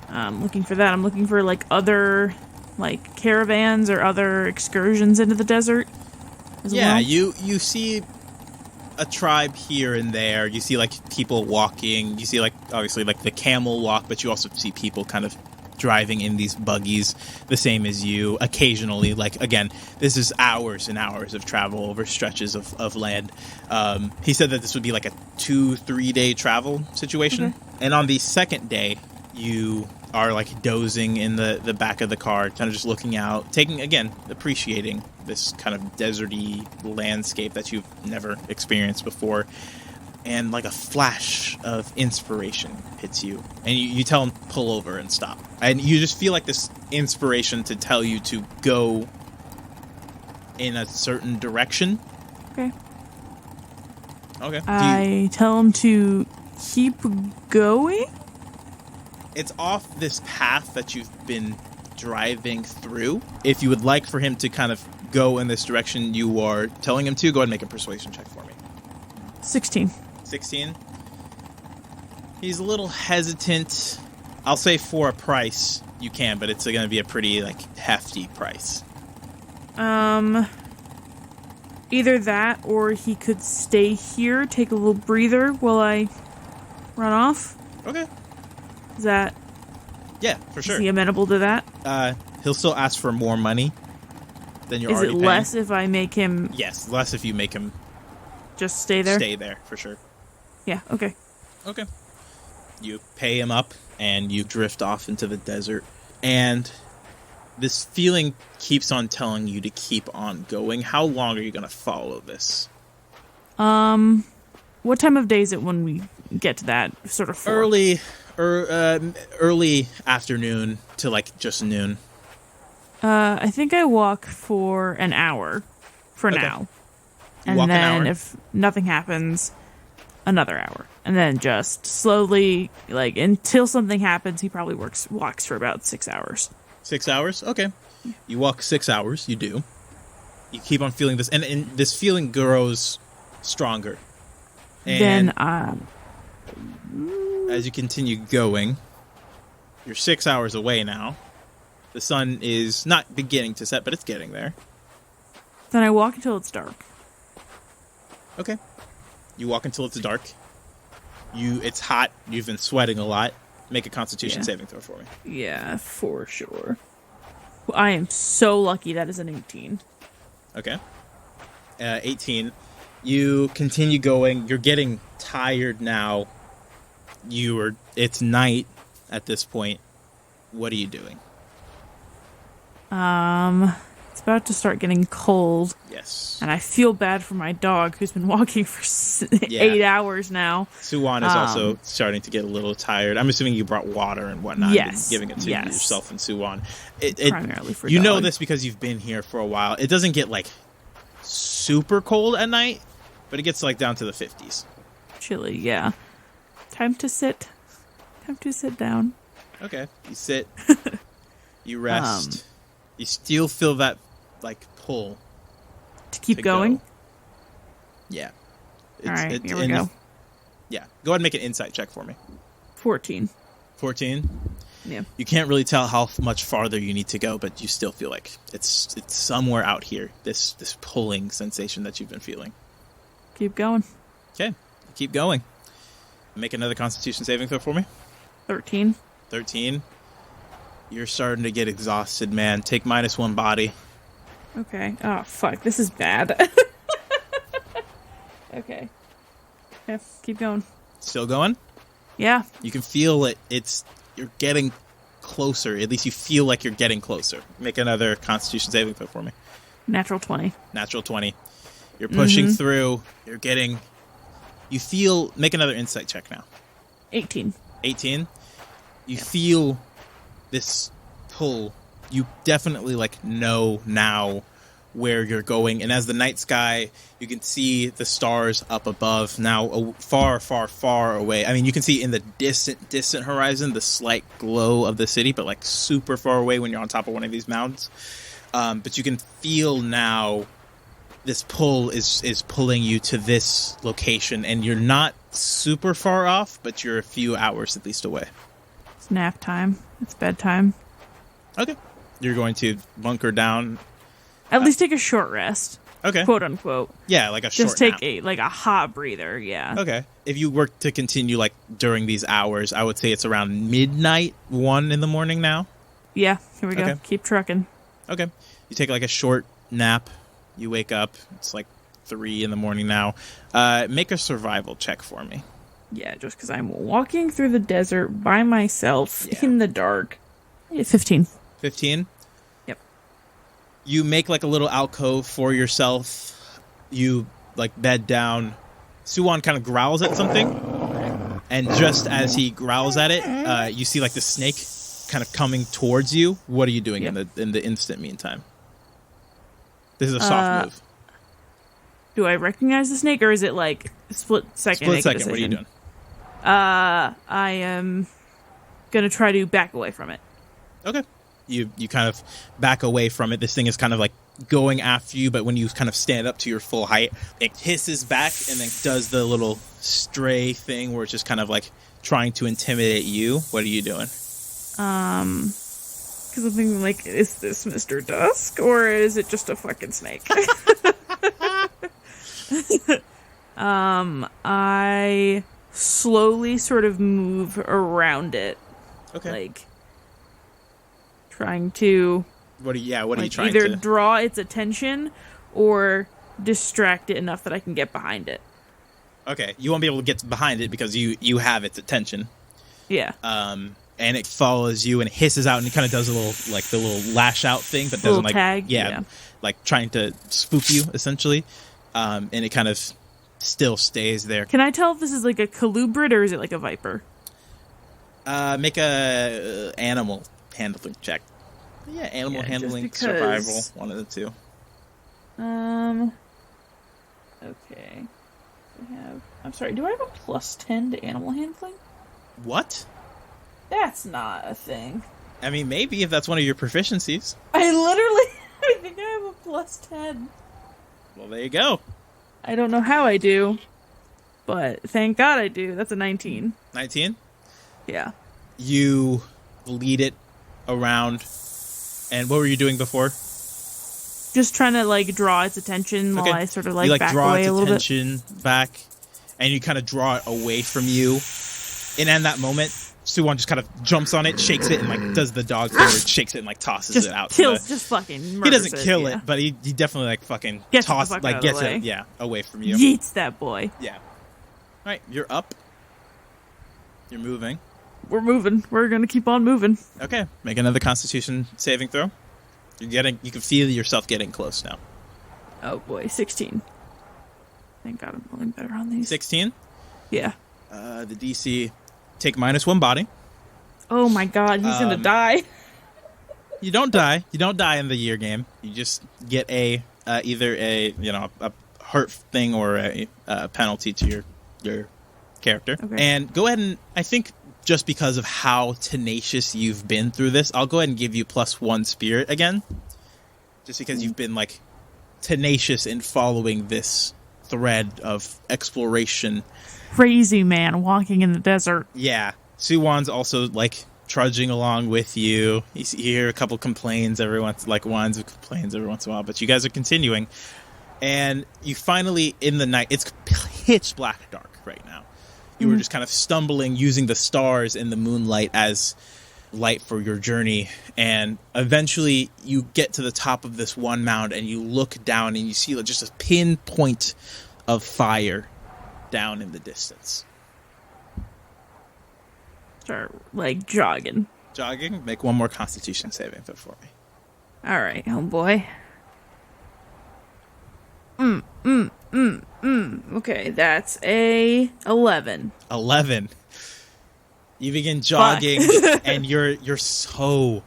I'm looking for that. I'm looking for like other, like, caravans or other excursions into the desert as well. You see a tribe here and there. You see like people walking. You see like obviously like the camel walk, but you also see people kind of driving in these buggies the same as you occasionally. Like again, this is hours and hours of travel over stretches of land. He said that this would be like a 2-3 day travel situation. Okay. And on the second day, you are like dozing in the back of the car, kind of just looking out, appreciating this kind of deserty landscape that you've never experienced before. And like a flash of inspiration hits you, and you tell him pull over and stop, and you just feel like this inspiration to tell you to go in a certain direction. Okay. Okay. I tell him to keep going. It's off this path that you've been driving through. If you would like for him to kind of go in this direction you are telling him to, go ahead and make a persuasion check for me. 16. 16. He's a little hesitant. I'll say for a price you can, but it's going to be a pretty like hefty price. Either that or he could stay here, take a little breather while I run off. Okay. Is that Yeah, for sure. Is he amenable to that? He'll still ask for more money than you're Is already it paying. less if I make him Yes, less if you make him just stay there? stay there, for sure. Yeah, okay. Okay. You pay him up, and you drift off into the desert. And this feeling keeps on telling you to keep on going. How long are you going to follow this? What time of day is it when we get to that sort of fork? Early afternoon to like just noon. I think I walk for an hour for Okay. now. You And walk an then hour? if nothing happens, another hour. And then just slowly, like, until something happens, he probably walks for about 6 hours. 6 hours? Okay. You walk 6 hours. You do. You keep on feeling this, and this feeling grows stronger. And Then, as you continue going, you're 6 hours away now. The sun is not beginning to set, but it's getting there. then I walk until it's dark. Okay. You walk until it's dark. It's hot. You've been sweating a lot. Make a Constitution Yeah. saving throw for me. Yeah, for sure. I am so lucky that is an 18. Okay. 18. You continue going. You're getting tired now. It's night at this point. What are you doing? It's about to start getting cold, Yes. and I feel bad for my dog who's been walking for 8 hours now. Suwon is also starting to get a little tired. I'm assuming you brought water and whatnot. Yes, And giving it to yes. yourself and Suwon. Primarily for You know dog. this because you've been here for a while. It doesn't get like super cold at night, but it gets like down to the 50s. Chilly, yeah. Time to sit. Time to sit down. Okay. You sit. You rest. You still feel that like pull To keep to going? go. Yeah. All right, here we and go. Yeah. Go ahead and make an insight check for me. 14. 14. Yeah. You can't really tell how much farther you need to go, but you still feel like it's somewhere out here. This pulling sensation that you've been feeling. Keep going. Okay. Keep going. Make another Constitution saving throw for me. 13. 13. You're starting to get exhausted, man. Take -1 body. Okay. Oh, fuck. This is bad. Okay. Yeah, keep going. Still going? Yeah. You can feel it. You're getting closer. At least you feel like you're getting closer. Make another Constitution saving throw for me. Natural 20. Natural 20. You're pushing through. Make another insight check now. 18. 18. You feel this pull. You definitely know now where you're going, and as the night sky, you can see the stars up above now, far away. I mean, you can see in the distant horizon the slight glow of the city, but super far away when you're on top of one of these mountains. But you can feel now this pull is pulling you to this location, and you're not super far off, but you're a few hours at least away. It's nap time. It's bedtime. Okay. You're going to bunker down. At least take a short rest. Okay. quote unquote. Yeah, like a short Just take nap. a hot breather. Yeah. Okay. If you were to continue like during these hours, I would say it's around midnight, 1 in the morning now. Yeah. Here we go. Okay. Keep trucking. Okay. You take like a short nap. You wake up. It's like 3 in the morning now. Make a survival check for me. Yeah, just because I'm walking through the desert by myself Yeah. in the dark. 15. 15. Yep. You make like a little alcove for yourself. You like bed down. Suwon kind of growls at something, and just as he growls at it, you see like the snake kind of coming towards you. What are you doing in the instant meantime? This is a soft move. Do I recognize the snake, or is it like split second? Split make a second. What are you decision? doing? I am gonna try to back away from it. Okay. You kind of back away from it. This thing is kind of like going after you, but when you kind of stand up to your full height, it hisses back and then does the little stray thing where it's just kind of like trying to intimidate you. What are you doing? Because I'm thinking, like, is this Mr. Dusk, or is it just a fucking snake? I slowly sort of move around it, Okay. like trying to What are you like, trying either to draw its attention or distract it enough that I can get behind it. Okay, you won't be able to get behind it because you have its attention. Yeah. And it follows you and it hisses out and it kind of does a little like the little lash out thing, but Little doesn't like tag, yeah. like trying to spook you essentially. And it kind of still stays there. Can I tell if this is like a colubrid or is it like a viper? Make a animal handling check. Yeah, animal Yeah, just handling, because- survival, one of the two. Okay. I'm sorry, do I have a +10 to animal handling? What? That's not a thing. I mean, maybe if that's one of your proficiencies. I think I have a +10. Well, there you go. I don't know how I do, but thank God I do. That's a 19. 19. Yeah. You lead it around. And what were you doing before? Just trying to like draw its attention while I sort of like, you, back draw away its a little bit. attention back, and you kind of draw it away from you. And in that moment, Suwon just kind of jumps on it, shakes it, and like does the dog thing where it shakes it and like tosses Just it out. kills, just fucking He murders doesn't kill yeah. it, but he definitely like fucking Gets the tosses, fuck like out of the gets way. it, away from you. Yeets that boy. Yeah. All right, you're up. You're moving. We're moving. We're gonna keep on moving. Okay, make another Constitution saving throw. You can feel yourself getting close now. Oh boy, 16. Thank God I'm rolling better on these. 16. Yeah. The DC take -1 body. Oh my God, he's gonna die. You don't die. You don't die in the year game. You just get either a hurt thing or a penalty to your character. Okay. And go ahead and I think just because of how tenacious you've been through this, I'll go ahead and give you +1 spirit again, just because you've been like tenacious in following this thread of exploration. Crazy man walking in the desert. Yeah. Suwon's also like trudging along with you. You hear a couple complaints every once, like Wands complains every once in a while, but you guys are continuing. And you finally, in the night, it's pitch black dark right now. You were just kind of stumbling, using the stars and the moonlight as light for your journey. And eventually you get to the top of this one mound and you look down and you see just a pinpoint of fire down in the distance. Start like jogging. Jogging, make one more Constitution saving throw for me. All right, oh boy. Okay, that's a 11. 11. You begin jogging and you're so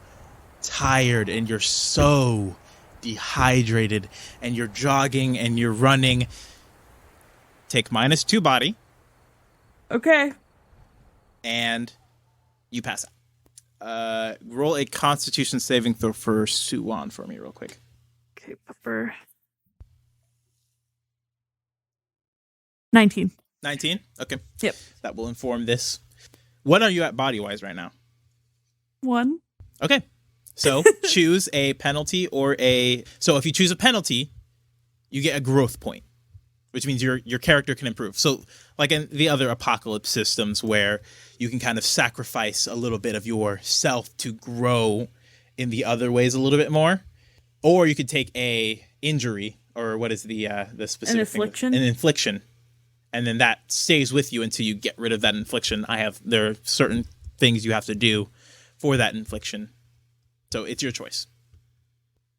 tired and you're so dehydrated and you're jogging and you're running. Take -2 body Okay. and you pass out. Roll a Constitution saving throw for Suwon for me real quick. Okay, Pupper. 19. 19? Okay. Yep. That will inform this. What are you at body-wise right now? 1. Okay. So choose a penalty or a... So if you choose a penalty, you get a growth point, which means your character can improve. So like in the other apocalypse systems where you can kind of sacrifice a little bit of yourself to grow in the other ways a little bit more, or you could take a injury, or what is the specific An affliction? thing? An infliction, and then that stays with you until you get rid of that infliction. There are certain things you have to do for that infliction, so it's your choice.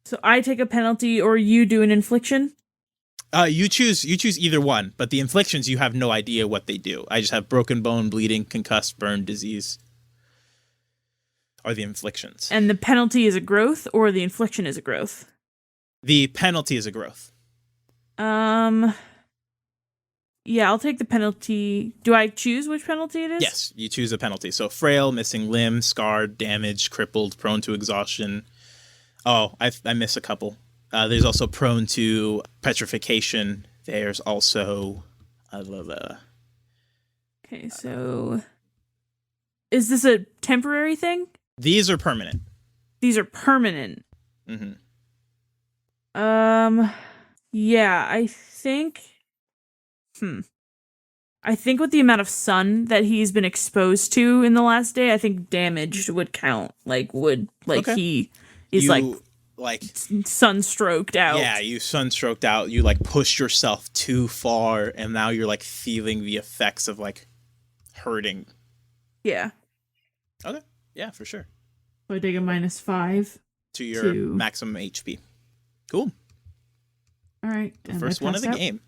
So I take a penalty, or you do an infliction. You choose either one, but the inflictions you have no idea what they do. I just have broken bone, bleeding, concussed, burn, disease. Are the inflictions. And the penalty is a growth, or the infliction is a growth? The penalty is a growth. Yeah, I'll take the penalty. Do I choose which penalty it is? Yes, you choose a penalty. So frail, missing limb, scarred, damaged, crippled, prone to exhaustion. Oh, I miss a couple. There's also prone to petrification. There's also Okay, so is this a temporary thing? these are permanent. These are permanent. Mm-hmm. Yeah, I think. I think with the amount of sun that he's been exposed to in the last day, I think damaged would count. Okay. He is You, sunstroked out. Yeah, you sunstroked out. You pushed yourself too far, and now you're feeling the effects of hurting. Yeah. Okay, yeah, for sure. So I take a -5 To your maximum HP. Cool. All right. The first one of the game.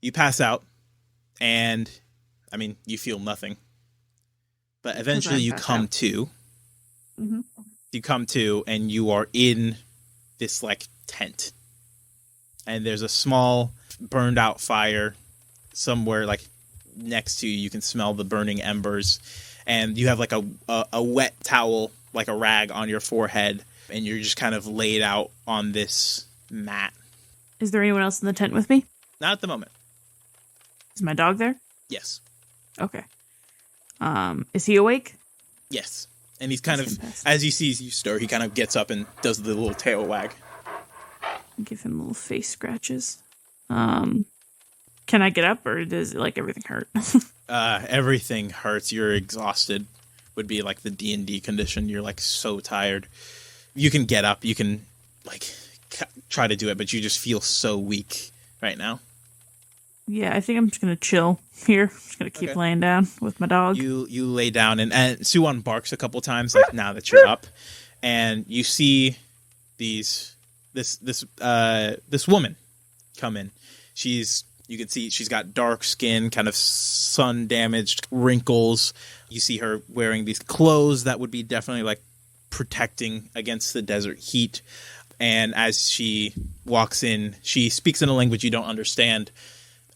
You pass out, and you feel nothing. But eventually you come to. Mm-hmm. You come to, and you are in this tent. And there's a small burned out fire somewhere next to you. You can smell the burning embers. And you have a wet towel, a rag on your forehead. And you're just kind of laid out on this mat. Is there anyone else in the tent with me? Not at the moment. Is my dog there? Yes. Okay. Is he awake? Yes. And he's kind of, as he sees you stir, he kind of gets up and does the little tail wag. Give him little face scratches. Can I get up, or does everything hurt? Everything hurts. You're exhausted. Would be the D&D condition. You're so tired. You can get up. You can try to do it, but you just feel so weak right now. Yeah, I think I'm just gonna chill here. I'm just gonna keep laying down with my dog. You lay down, and Suwon barks a couple times now that you're up, and you see this woman come in. You can see she's got dark skin, kind of sun damaged, wrinkles. You see her wearing these clothes that would be definitely protecting against the desert heat. And as she walks in, she speaks in a language you don't understand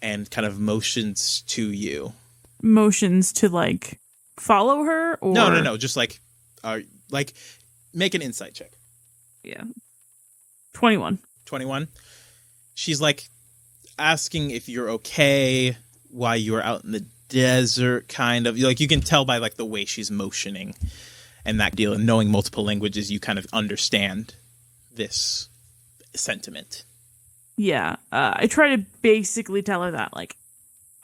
and kind of motions to you. Motions to follow her, or No. Just make an insight check. Yeah. 21. 21. She's asking if you're okay, why you are out in the desert, kind of. You can tell by the way she's motioning and that deal, and knowing multiple languages, you kind of understand this sentiment. Yeah. I try to basically tell her that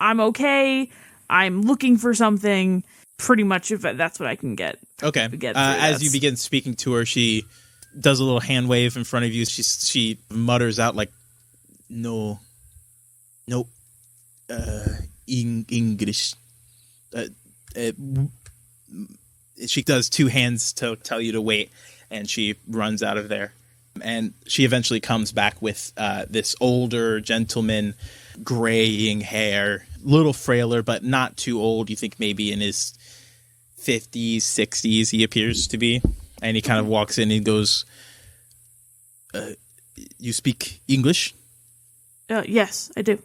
I'm okay. I'm looking for something. Pretty much, if that's what I can get. Okay. As you begin speaking to her, she does a little hand wave in front of you. She mutters out no, English. She does two hands to tell you to wait, and she runs out of there. And she eventually comes back with this older gentleman, graying hair, little frailer, but not too old. You think maybe in his 50s, 60s he appears to be. And he kind of walks in and goes, you speak English? Yes, I do.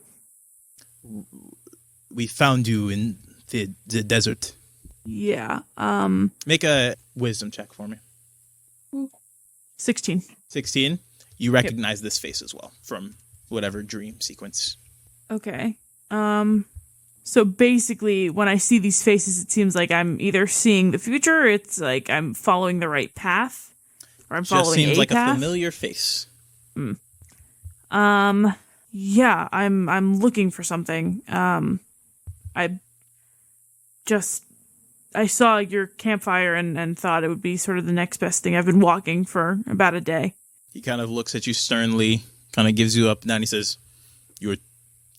We found you in the desert. Yeah. Make a wisdom check for me. 16. 16. You recognize this face as well from whatever dream sequence. Okay. So basically, when I see these faces, it seems like I'm either seeing the future, or it's I'm following the right path, or I'm following just seems a like path. a familiar face. Yeah, I'm looking for something. I saw your campfire and thought it would be sort of the next best thing. I've been walking for about a day. He kind of looks at you sternly, kind of gives you up, and then he says, "You're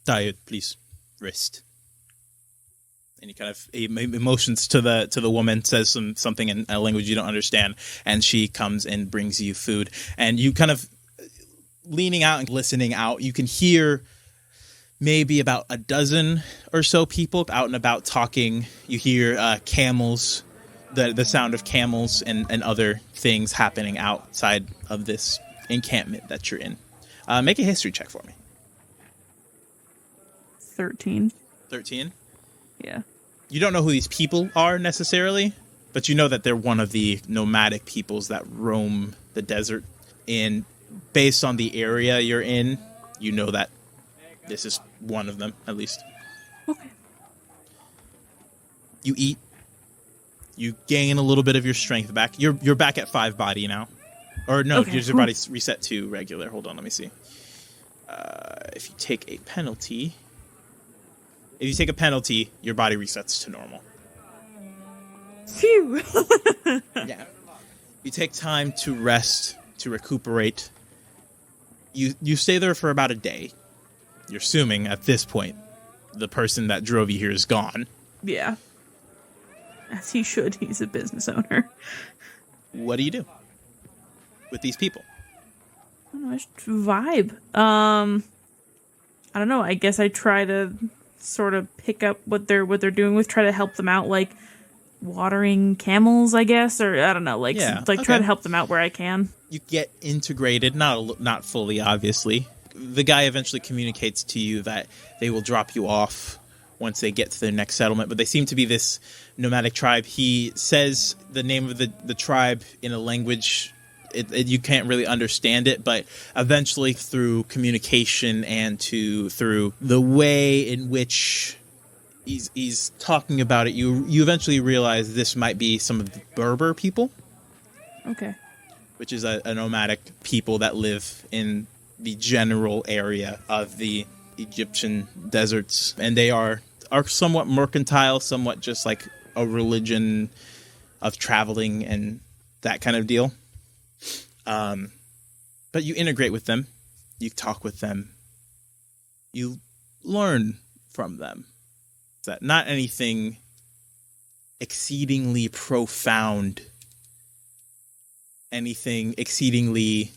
tired, please rest." And he motions to the woman, says something in a language you don't understand, and she comes and brings you food. And you kind of leaning out and listening out, you can hear maybe about a dozen or so people out and about talking. You hear camels, the sound of camels and other things happening outside of this encampment that you're in. Make a history check for me. 13. 13? Yeah. You don't know who these people are necessarily, but you know that they're one of the nomadic peoples that roam the desert. And based on the area you're in, you know that this is one of them, at least. Okay. You eat. You gain a little bit of your strength back. You're back at 5 body now. Or no, Okay, your body's reset to regular. Hold on, let me see. If you take a penalty... If you take a penalty, your body resets to normal. Phew. Yeah. You take time to rest, to recuperate. You stay there for about a day. You're assuming at this point the person that drove you here is gone. Yeah. As he should. He's a business owner. What do you do with these people? I don't know, I just vibe. I don't know. I guess I try to sort of pick up what they're doing with, try to help them out, like watering camels, I guess, or I don't know, like try to help them out where I can. You get integrated, not fully, obviously. The guy eventually communicates to you that they will drop you off once they get to their next settlement, but they seem to be this nomadic tribe. He says the name of the tribe in a language you can't really understand it, but eventually through communication and through the way in which he's talking about it, you eventually realize this might be some of the Berber people. Okay. Which is a nomadic people that live in the general area of the Egyptian deserts. And they are somewhat mercantile, somewhat just like a religion of traveling and that kind of deal. But you integrate with them. You talk with them. You learn from them. That not anything exceedingly profound, anything exceedingly,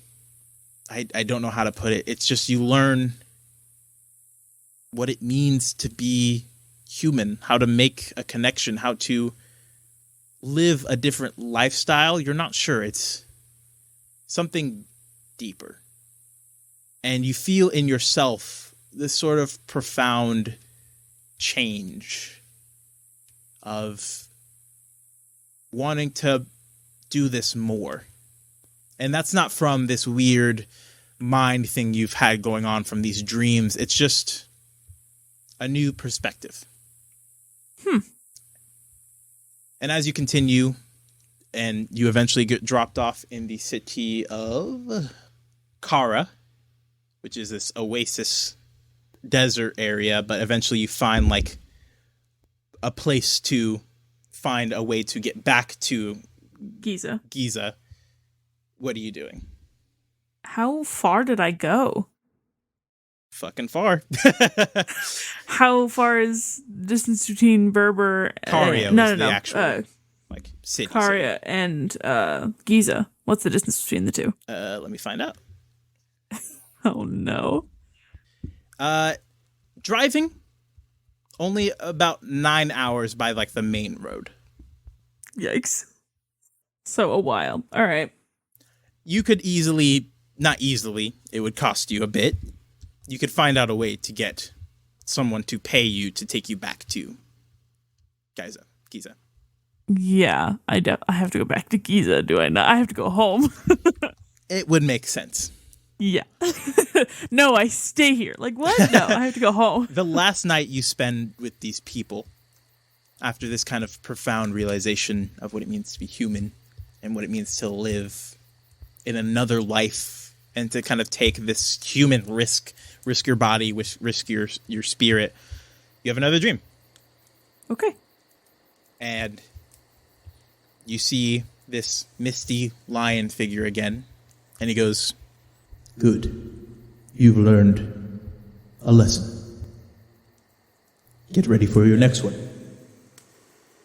I don't know how to put it. It's just you learn what it means to be human, how to make a connection, how to live a different lifestyle. You're not sure. It's something deeper. And you feel in yourself this sort of profound change of wanting to do this more. And that's not from this weird mind thing you've had going on from these dreams. It's just a new perspective. And as you continue, and you eventually get dropped off in the city of Kara, which is this oasis desert area, but eventually you find like a place to find a way to get back to Giza. What are you doing? How far did I go? Fucking far. How far is the distance between Berber Caria was the actual like city. Caria and Giza. What's the distance between the two? Let me find out. Oh no. Driving only about 9 hours by like the main road. Yikes. So a while. All right. You could not easily, it would cost you a bit. You could find out a way to get someone to pay you to take you back to Giza. Yeah, I have to go back to Giza, do I not? I have to go home. It would make sense. Yeah. No, I stay here. Like, what? No, I have to go home. The last night you spend with these people, after this kind of profound realization of what it means to be human and what it means to live in another life and to kind of take this human risk your body, risk your spirit. You have another dream. Okay. And you see this misty lion figure again, and he goes, Good. You've learned a lesson. Get ready for your next one.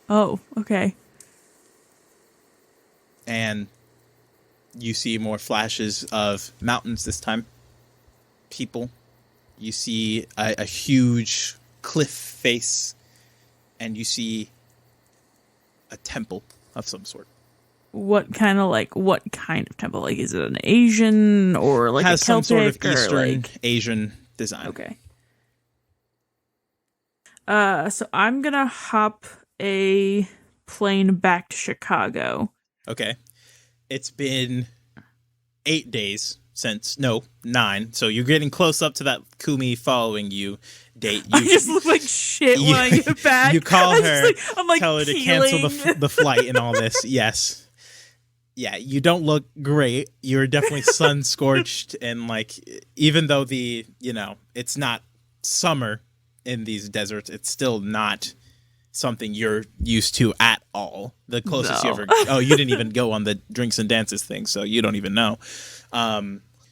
Oh, okay. and you see more flashes of mountains this time. People. You see a huge cliff face, and you see a temple of some sort. What kind of temple? Like, is it an Asian or like Has a Celtic some sort of or Eastern like... Asian design. Okay. So I'm gonna hop a plane back to Chicago. Okay. It's been 8 days since, no, 9. So you're getting close up to that Kumi following you date. I just look like shit when I get back. You call her, I'm like tell her to healing. cancel the flight and all this. Yes. Yeah, you don't look great. You're definitely sun-scorched, and like, even though it's not summer in these deserts, it's still not something you're used to at all. The closest you ever... Oh, you didn't even go on the drinks and dances thing, so you don't even know.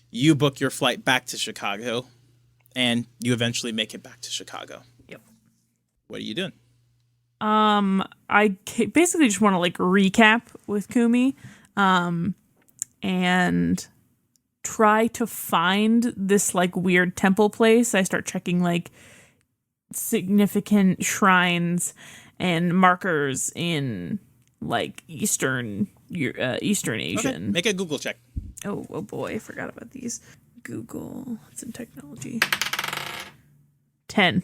You book your flight back to Chicago, and you eventually make it back to Chicago. Yep. What are you doing? I basically just want to like recap with Kumi, and try to find this like weird temple place. I start checking like significant shrines and markers in like Eastern Asian. Okay, make a Google check. Oh boy, I forgot about these. Google, it's in technology. 10.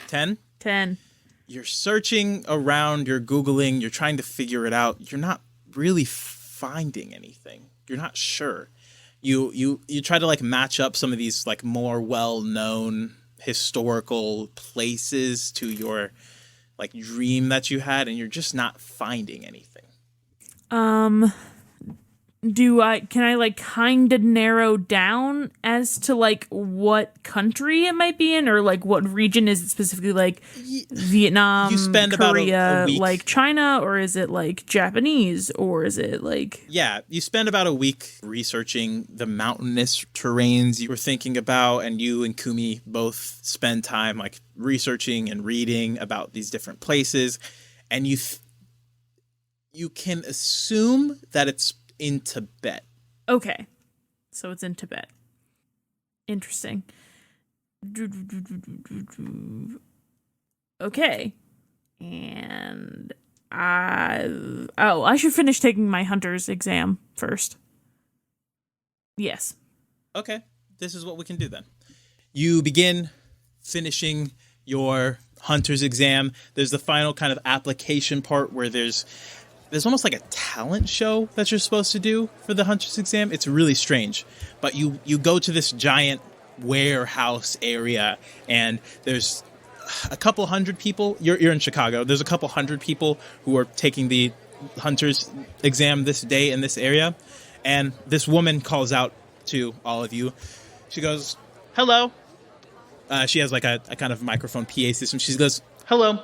10? 10. You're searching around, you're Googling, you're trying to figure it out. You're not really finding anything. You're not sure. You try to like match up some of these like more well-known historical places to your like dream that you had, and you're just not finding anything. Can I like kind of narrow down as to like what country it might be in, or like what region? Is it specifically like Vietnam, You spend Korea, about a week. like China, or is it like Japanese, or is it like... Yeah, you spend about a week researching the mountainous terrains you were thinking about, and you and Kumi both spend time like researching and reading about these different places, and you can assume that it's in Tibet. Okay, so it's in Tibet. Interesting. Okay, and I should finish taking my hunter's exam first. Yes. Okay, this is what we can do then. You begin finishing your hunter's exam. There's the final kind of application part where there's almost like a talent show that you're supposed to do for the hunter's exam. It's really strange. But you go to this giant warehouse area, and there's a couple hundred people. You're in Chicago. There's a couple hundred people who are taking the hunter's exam this day in this area. And this woman calls out to all of you. She goes, "Hello." She has like a kind of microphone PA system. She goes, "Hello.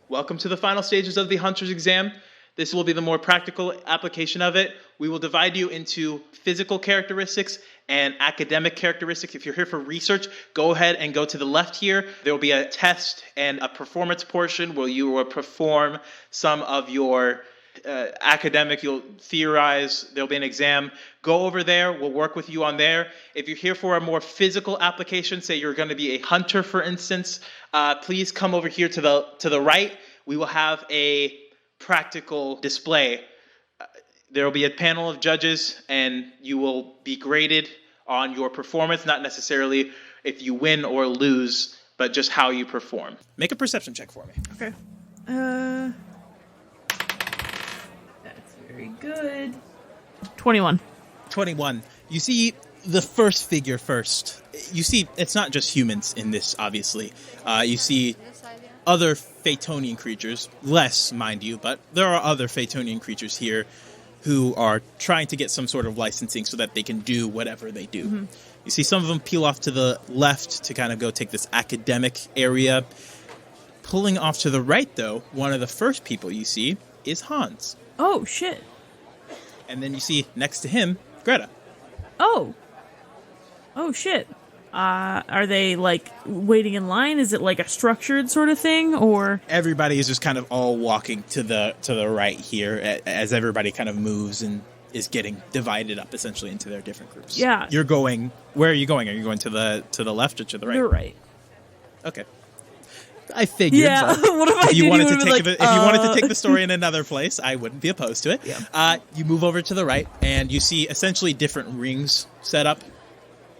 Welcome to the final stages of the hunter's exam. This will be the more practical application of it. We will divide you into physical characteristics and academic characteristics. If you're here for research, go ahead and go to the left here. There will be a test and a performance portion where you will perform some of your academic. You'll theorize. There'll be an exam. Go over there. We'll work with you on there. If you're here for a more physical application, say you're going to be a hunter, for instance, please come over here to the right. We will have a practical display. There will be a panel of judges, and you will be graded on your performance, not necessarily if you win or lose, but just how you perform. Make a perception check for me. Okay. That's very good. 21. 21. You see the first figure first. You see it's not just humans in this, obviously. You see other Phaetonian creatures, less, mind you, but there are other Phaetonian creatures here. who are trying to get some sort of licensing so that they can do whatever they do. You see some of them peel off to the left to kind of go take this academic area. Pulling off to the right, though, one of the first people you see is Hans. Oh, shit. And then you see next to him, Greta. Oh. Oh, shit. Are they, like, waiting in line? Is it, like, a structured sort of thing, or...? Everybody is just kind of all walking to the right here as everybody kind of moves and is getting divided up, essentially, into their different groups. Yeah. You're going... Where are you going? Are you going to the left or to the right? You're right. Okay. I figured. Yeah. But What if I if you did? wanted You to would've take been if you wanted to take the story in another place, I wouldn't be opposed to it. Yeah. You move over to the right, and you see essentially different rings set up.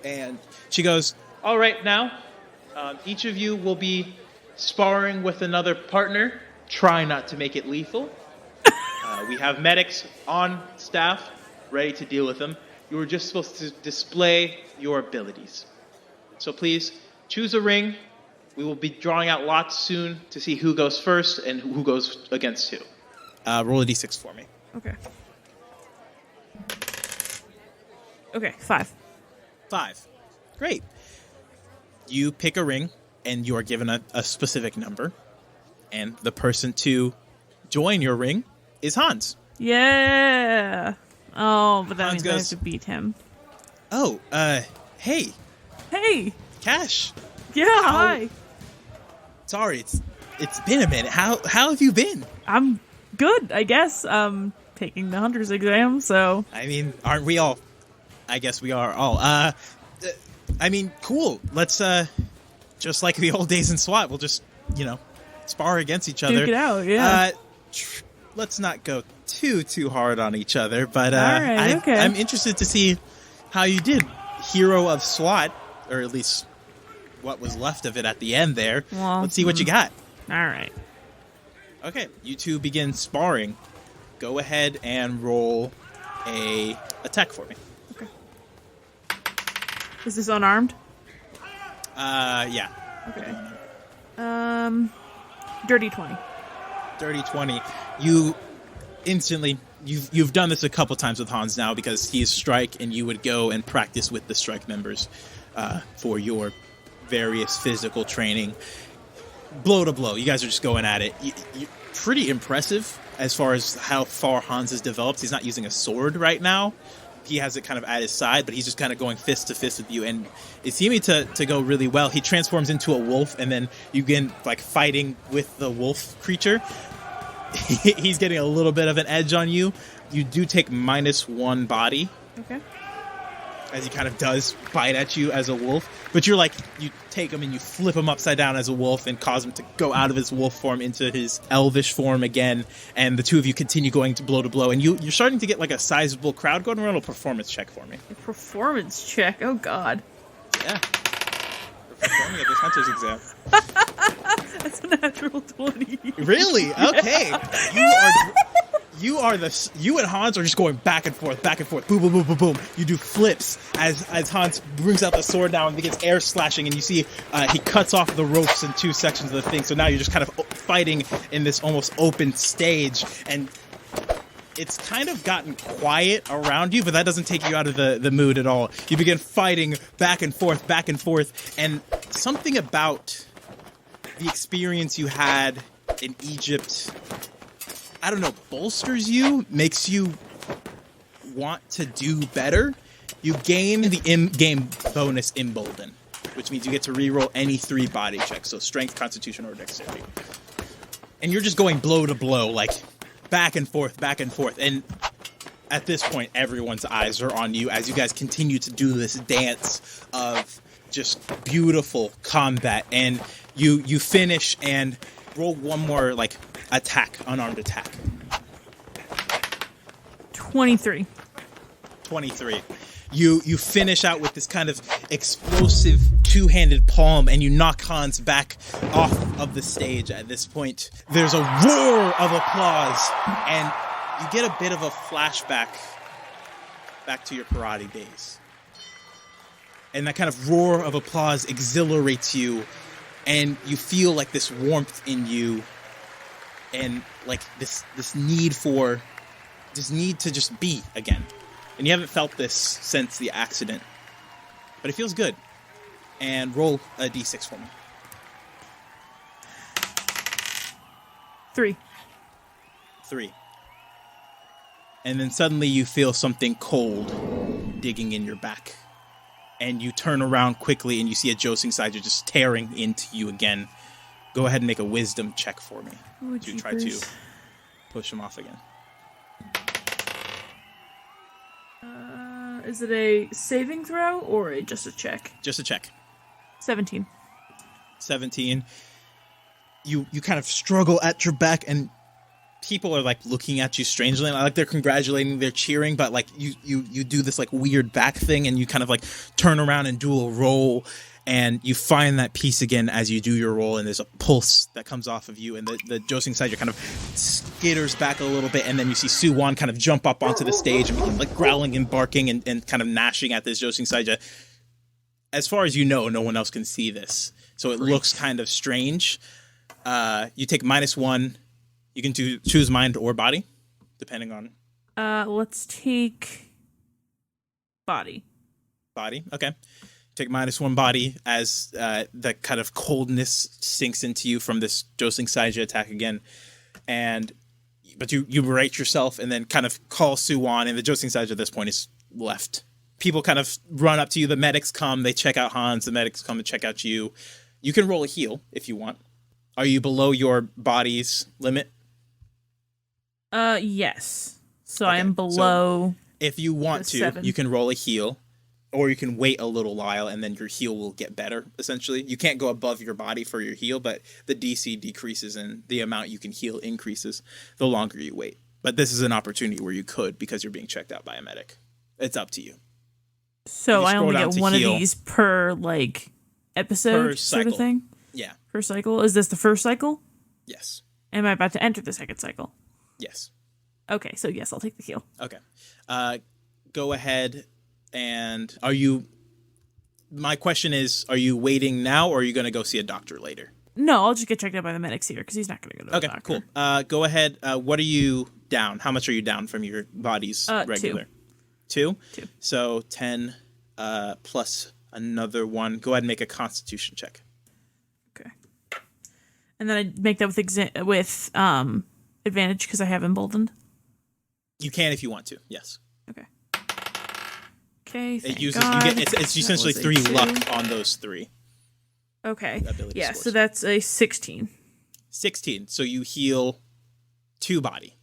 And she goes, "All right, now, each of you will be sparring with another partner. Try not to make it lethal. We have medics on staff, ready to deal with them. You were just supposed to display your abilities. So please choose a ring. We will be drawing out lots soon to see who goes first and who goes against who. Roll a d6 for me." Okay. Okay, 5. 5. Great. You pick a ring, and you are given a specific number. And the person to join your ring is Hans. Yeah. Oh, but that Hans means I have goes- to beat him. Oh, hey, Hey. Cash. Yeah, hi. Sorry, it's been a minute. How have you been? I'm good, I guess. Taking the hunter's exam, so... I mean, aren't we all? I guess we are all. I mean, cool. Let's, just like the old days in SWAT, we'll just, spar against each other. Duke it out, yeah. Let's not go too hard on each other, but All right, okay. I'm interested to see how you did. Hero of SWAT, or at least what was left of it at the end there. Well, Let's see what you got. All right. Okay, you two begin sparring. Go ahead and roll a attack for me. Okay. Is this unarmed? Yeah. Okay. Dirty 20. Dirty 20. You instantly you've done this a couple times with Hans now because he is strike, and you would go and practice with the strike members for your various physical training. Blow to blow, you guys are just going at it. You pretty impressive as far as how far Hans has developed. He's not using a sword right now. He has it kind of at his side, but he's just kind of going fist to fist with you, and it's seeming to go really well. He transforms into a wolf, and then you begin like fighting with the wolf creature. He's getting a little bit of an edge on you. You do take -1 body Okay. as he kind of does bite at you as a wolf, but you take him and you flip him upside down as a wolf and cause him to go out of his wolf form into his elvish form again, and the two of you continue going to blow, and you're starting to get like a sizable crowd. Go ahead and roll a performance check for me. A performance check. Oh, God. Yeah. For performing at this hunter's exam. That's a natural 20. Really? Okay. You and Hans are just going back and forth, boom, boom, boom, boom, boom. You do flips as Hans brings out the sword now and begins air slashing, and you see he cuts off the ropes in 2 sections of the thing. So now you're just kind of fighting in this almost open stage, and it's kind of gotten quiet around you, but that doesn't take you out of the mood at all. You begin fighting back and forth, and something about the experience you had in Egypt, I don't know, bolsters you, makes you want to do better. You gain the in-game bonus Embolden, which means you get to reroll any 3 body checks, so strength, constitution, or dexterity. And you're just going blow to blow, like back and forth, and at this point, everyone's eyes are on you as you guys continue to do this dance of just beautiful combat, and you finish and roll one more like attack, unarmed attack. 23. 23. You finish out with this kind of explosive 2-handed palm, and you knock Hans back off of the stage. At this point, there's a roar of applause, and you get a bit of a flashback back to your karate days. And that kind of roar of applause exhilarates you, and you feel like this warmth in you, and like this need for just need to just be again. And you haven't felt this since the accident. But it feels good. And roll a d6 for me. 3. 3. And then suddenly you feel something cold digging in your back. And you turn around quickly and you see a Josing Saija just tearing into you again. Go ahead and make a wisdom check for me Ooh, to try to jeepers. push him off again. Is it a saving throw or just a check? Just a check. 17. 17. You kind of struggle at your back, and people are like looking at you strangely. Like they're congratulating, they're cheering, but like you do this like weird back thing, and you kind of like turn around and do a roll, and you find that piece again as you do your roll, and there's a pulse that comes off of you, and the Josing Saija kind of skitters back a little bit, and then you see Suwon kind of jump up onto the stage and begin like growling and barking and kind of gnashing at this Josing Saija. As far as you know, no one else can see this, so it looks kind of strange. You take -1. You can choose mind or body, depending on Let's take body. body. Okay. Take -1 body as the kind of coldness sinks into you from this Josing Saija attack again. But you berate yourself and then kind of call Suwon, and the Josing Saija at this point is left. People kind of run up to you. The medics come. They check out Hans. The medics come and check out you. You can roll a heal if you want. Are you below your body's limit? Yes. So I Okay, am below. If you want The to, 7. you can roll a heal, or you can wait a little while and then your heal will get better, essentially. You can't go above your body for your heal, but the DC decreases and the amount you can heal increases the longer you wait. But this is an opportunity where you could, because you're being checked out by a medic. It's up to you. So you I scroll only down get to one heal. of these per like episode Per sort of cycle. thing. Yeah. Per cycle. Is this the first cycle? Yes. Am I about to enter the second cycle? Yes. Okay, so yes, I'll take the heal. Okay. Go ahead and my question is, are you waiting now or are you going to go see a doctor later? No, I'll just get checked out by the medics here because he's not going to go to the Okay, doctor. cool. Go ahead. What are you down? How much are you down from your body's 2. regular? 2? 2. So 10 plus another 1. Go ahead and make a constitution check. Okay. And then I make that with advantage because I have emboldened. You can if you want to, yes. Okay. Okay. It Thank uses God. it's That essentially was a 3 2. luck on those 3 Okay. ability Yeah, scores. so that's a 16. 16. So you heal 2 body.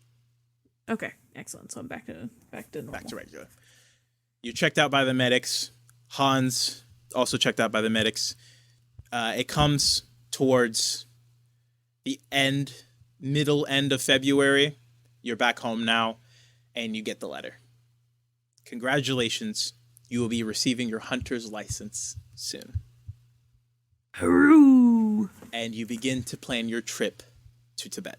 Okay, excellent. So I'm back to normal. Back to regular. You're checked out by the medics. Hans also checked out by the medics. It comes towards the middle end of February. You're back home now, and you get the letter. Congratulations. You will be receiving your hunter's license soon. Hooroo! And you begin to plan your trip to Tibet.